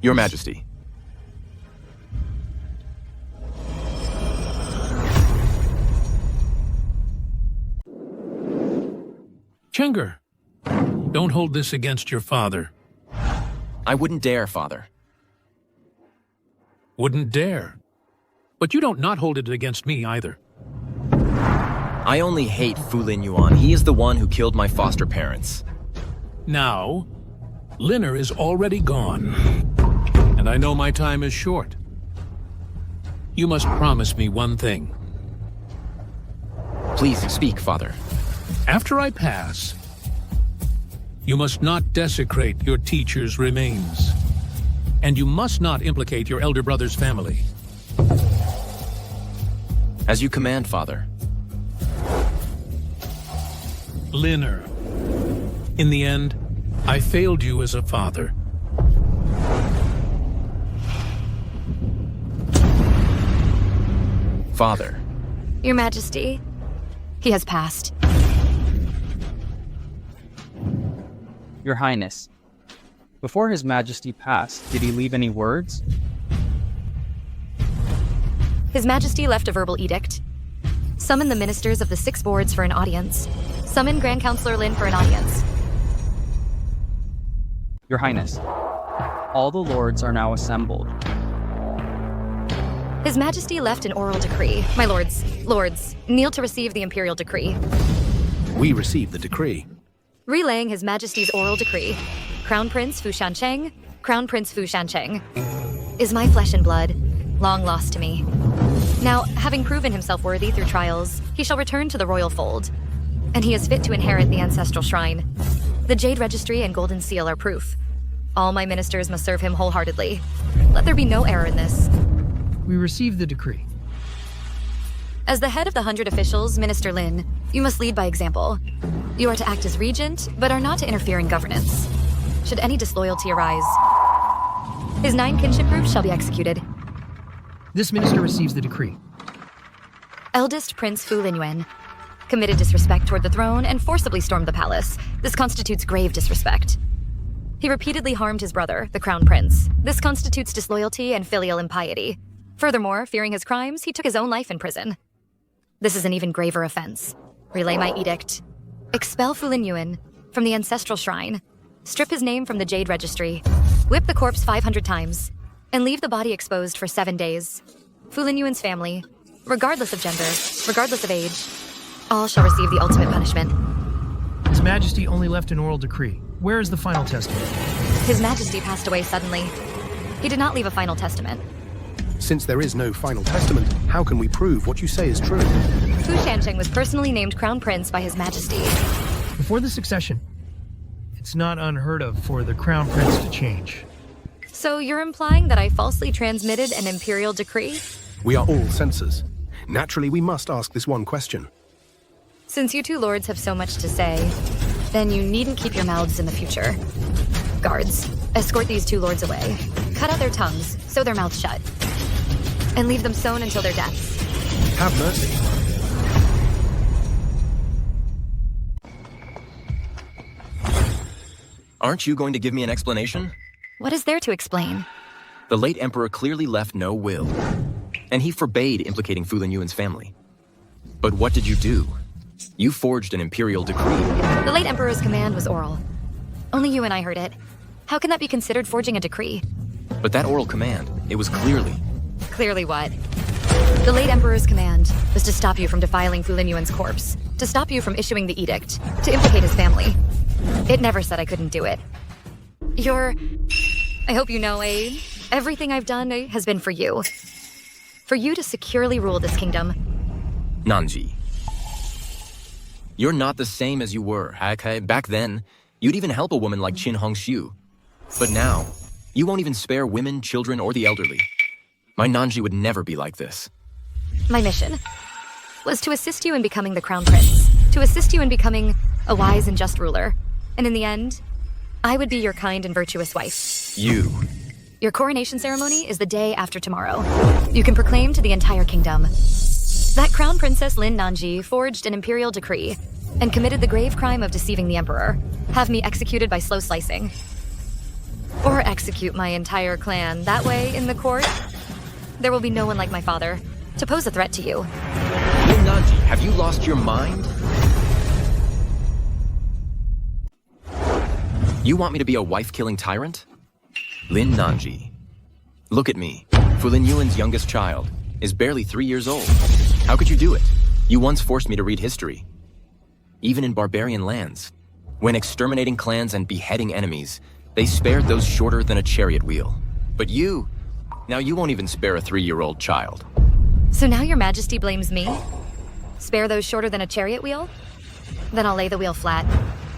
Your Majesty. Chenger, don't hold this against your father. I wouldn't dare, Father. Wouldn't dare? But you don't not hold it against me either. I only hate Fu Lin Yuan. He is the one who killed my foster parents. Now, Linner is already gone. And I know my time is short. You must promise me one thing. Please speak, Father. After I pass, you must not desecrate your teacher's remains. And you must not implicate your elder brother's family. As you command, Father. Linner, in the end, I failed you as a father. Father. Your Majesty, he has passed. Your Highness, before His Majesty passed, did he leave any words? His Majesty left a verbal edict. Summon the ministers of the 6 boards for an audience. Summon Grand Counselor Lin for an audience. Your Highness, all the lords are now assembled. His Majesty left an oral decree. My lords, kneel to receive the Imperial decree. We receive the decree. Relaying His Majesty's oral decree, Crown Prince Fu Shancheng, Crown Prince Fu Shancheng, is my flesh and blood, long lost to me. Now, having proven himself worthy through trials, he shall return to the royal fold, and he is fit to inherit the ancestral shrine. The Jade Registry and Golden Seal are proof. All my ministers must serve him wholeheartedly. Let there be no error in this. We receive the decree. As the head of the 100 officials, Minister Lin, you must lead by example. You are to act as regent, but are not to interfere in governance. Should any disloyalty arise, his 9 kinship groups shall be executed. This minister receives the decree. Eldest Prince Fu Lin Yuan committed disrespect toward the throne and forcibly stormed the palace. This constitutes grave disrespect. He repeatedly harmed his brother, the Crown Prince. This constitutes disloyalty and filial impiety. Furthermore, fearing his crimes, he took his own life in prison. This is an even graver offense. Relay my edict. Expel Fu Lin Yuan from the ancestral shrine. Strip his name from the Jade Registry. Whip the corpse 500 times. And leave the body exposed for 7 days. Fu Lin Yuan's family, regardless of gender, regardless of age, all shall receive the ultimate punishment. His Majesty only left an oral decree. Where is the final testament? His Majesty passed away suddenly. He did not leave a final testament. Since there is no final testament, how can we prove what you say is true? Fu Shancheng was personally named Crown Prince by His Majesty. Before the succession, it's not unheard of for the Crown Prince to change. So you're implying that I falsely transmitted an Imperial decree? We are all censors. Naturally, we must ask this one question. Since you 2 lords have so much to say, then you needn't keep your mouths in the future. Guards, escort these 2 lords away. Cut out their tongues, sew their mouths shut. And leave them sewn until their deaths. Have mercy. Aren't you going to give me an explanation? What is there to explain? The late Emperor clearly left no will, and he forbade implicating Fu Lin Yuan's family. But what did you do? You forged an Imperial decree. The late Emperor's command was oral. Only you and I heard it. How can that be considered forging a decree? But that oral command, it was clearly... Clearly what? The late Emperor's command was to stop you from defiling Fu Linyuan's corpse, to stop you from issuing the edict, to implicate his family. It never said I couldn't do it. I hope you know, everything I've done has been for you. For you to securely rule this kingdom. Nanji. You're not the same as you were, okay? Back then, you'd even help a woman like Confronting Hong Shu. But now, you won't even spare women, children, or the elderly. My Nanji would never be like this. My mission was to assist you in becoming the Crown Prince, to assist you in becoming a wise and just ruler. And in the end, I would be your kind and virtuous wife. You. Your coronation ceremony is the day after tomorrow. You can proclaim to the entire kingdom that Crown Princess Lin Nanji forged an imperial decree and committed the grave crime of deceiving the Emperor. Have me executed by slow slicing. Or execute my entire clan. That way, in the court, there will be no one like my father to pose a threat to you. Lin Nanji, have you lost your mind? You want me to be a wife-killing tyrant? Lin Nanji. Look at me. Fu Linyuan's youngest child is barely 3 years old. How could you do it? You once forced me to read history. Even in barbarian lands, when exterminating clans and beheading enemies, they spared those shorter than a chariot wheel. But now you won't even spare a 3-year-old child. So now your majesty blames me? Spare those shorter than a chariot wheel? Then I'll lay the wheel flat.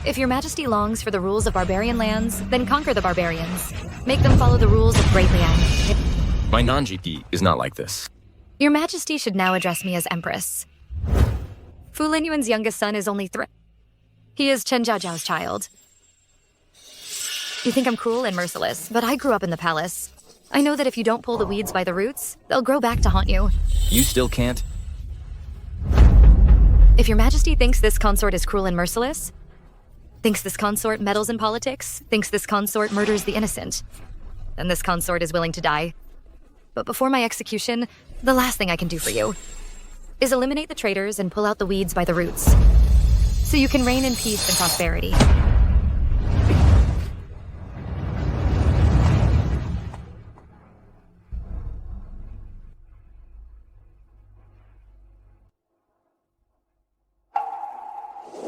If your majesty longs for the rules of barbarian lands, then conquer the barbarians. Make them follow the rules of Great Liang. My Nanji is not like this. Your majesty should now address me as Empress. Fu Linyuan's youngest son is only 3. He is Chen Jiaojiao's child. You think I'm cruel and merciless, but I grew up in the palace. I know that if you don't pull the weeds by the roots, they'll grow back to haunt you. You still can't? If your majesty thinks this consort is cruel and merciless, thinks this consort meddles in politics, thinks this consort murders the innocent, then this consort is willing to die. But before my execution, the last thing I can do for you is eliminate the traitors and pull out the weeds by the roots, so you can reign in peace and prosperity.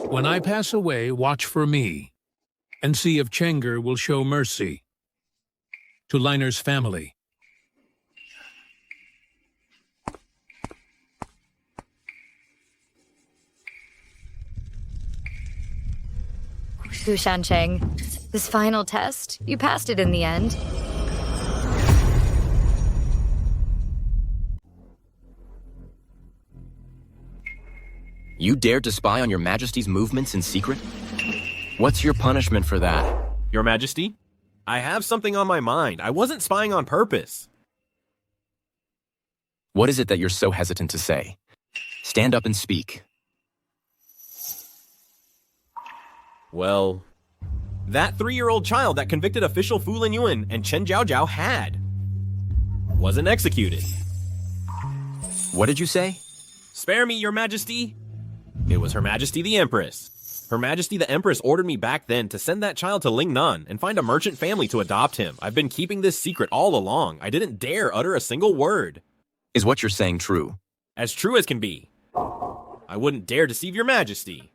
When I pass away, watch for me, and see if Chenger will show mercy to Liner's family. Gu Shancheng, this final test, you passed it in the end. You dared to spy on your majesty's movements in secret? What's your punishment for that? Your Majesty, I have something on my mind. I wasn't spying on purpose. What is it that you're so hesitant to say? Stand up and speak. Well, that 3-year-old child that convicted official Fu Linyuan and Chen Jiaojiao had wasn't executed. What did you say? Spare me, Your Majesty. It was Her Majesty the Empress. Her Majesty the Empress ordered me back then to send that child to Lingnan and find a merchant family to adopt him. I've been keeping this secret all along. I didn't dare utter a single word. Is what you're saying true? As true as can be. I wouldn't dare deceive Your Majesty.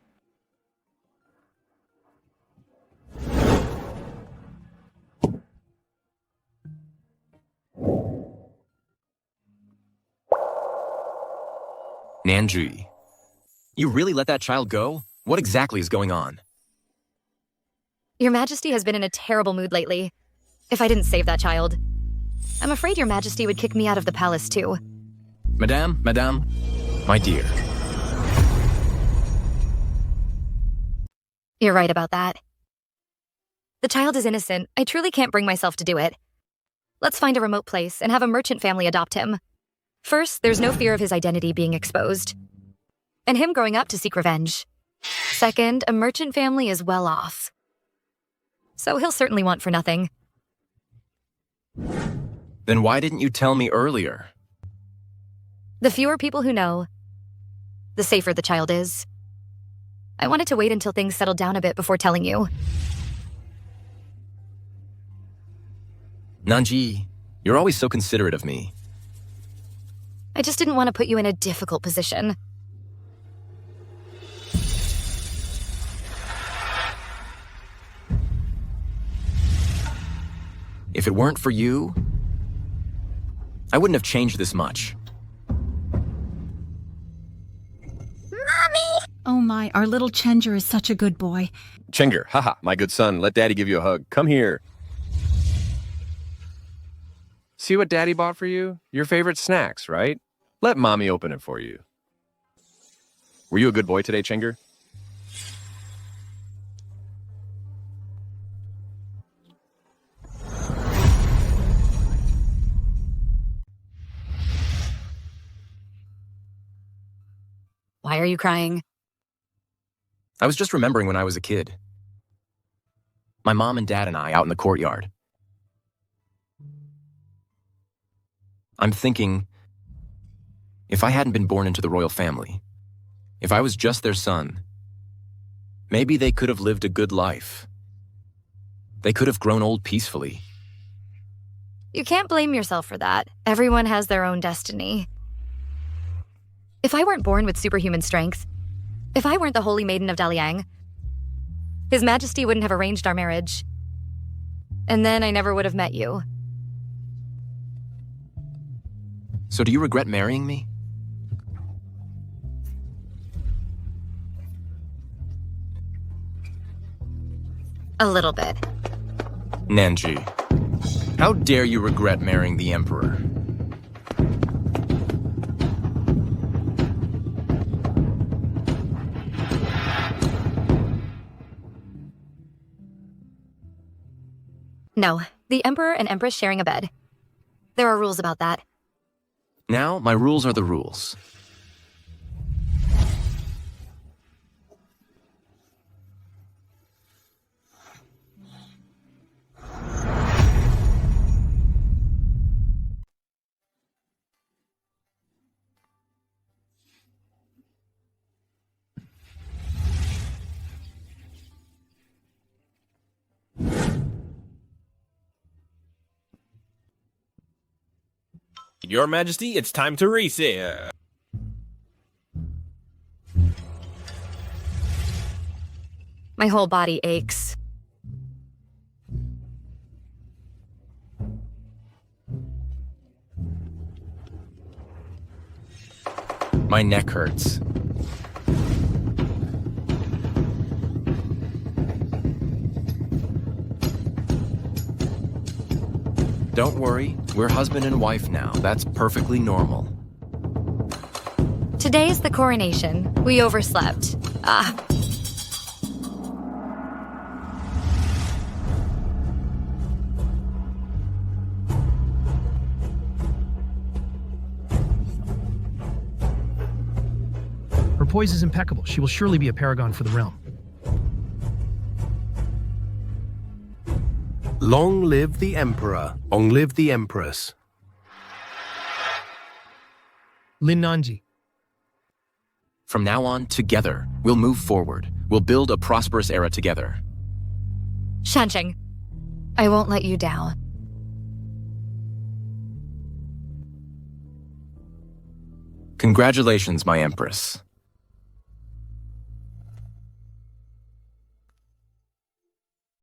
Nanji, you really let that child go? What exactly is going on? Your Majesty has been in a terrible mood lately. If I didn't save that child, I'm afraid Your Majesty would kick me out of the palace too. Madame, my dear. You're right about that. The child is innocent. I truly can't bring myself to do it. Let's find a remote place and have a merchant family adopt him. First, there's no fear of his identity being exposed, and him growing up to seek revenge. Second, a merchant family is well off, so he'll certainly want for nothing. Then why didn't you tell me earlier? The fewer people who know, the safer the child is. I wanted to wait until things settled down a bit before telling you. Nanji, you're always so considerate of me. I just didn't want to put you in a difficult position. If it weren't for you, I wouldn't have changed this much. Oh my, our little Chenger is such a good boy. Chenger, haha, my good son, let daddy give you a hug. Come here. See what daddy bought for you? Your favorite snacks, right? Let mommy open it for you. Were you a good boy today, Chenger? Why are you crying? I was just remembering when I was a kid. My mom and dad and I out in the courtyard. I'm thinking, if I hadn't been born into the royal family, if I was just their son, maybe they could have lived a good life. They could have grown old peacefully. You can't blame yourself for that. Everyone has their own destiny. If I weren't born with superhuman strength, if I weren't the Holy Maiden of Daliang, His Majesty wouldn't have arranged our marriage. And then I never would have met you. So do you regret marrying me? A little bit. Nanji, how dare you regret marrying the Emperor? No, the Emperor and Empress sharing a bed. There are rules about that. Now, my rules are the rules. Your Majesty, it's time to reset. My whole body aches. My neck hurts. Don't worry, we're husband and wife now. That's perfectly normal. Today's the coronation. We overslept. Her poise is impeccable. She will surely be a paragon for the realm. Long live the Emperor. Long live the Empress. Lin Nanji. From now on, together, we'll move forward. We'll build a prosperous era together. Shansheng, I won't let you down. Congratulations, my Empress.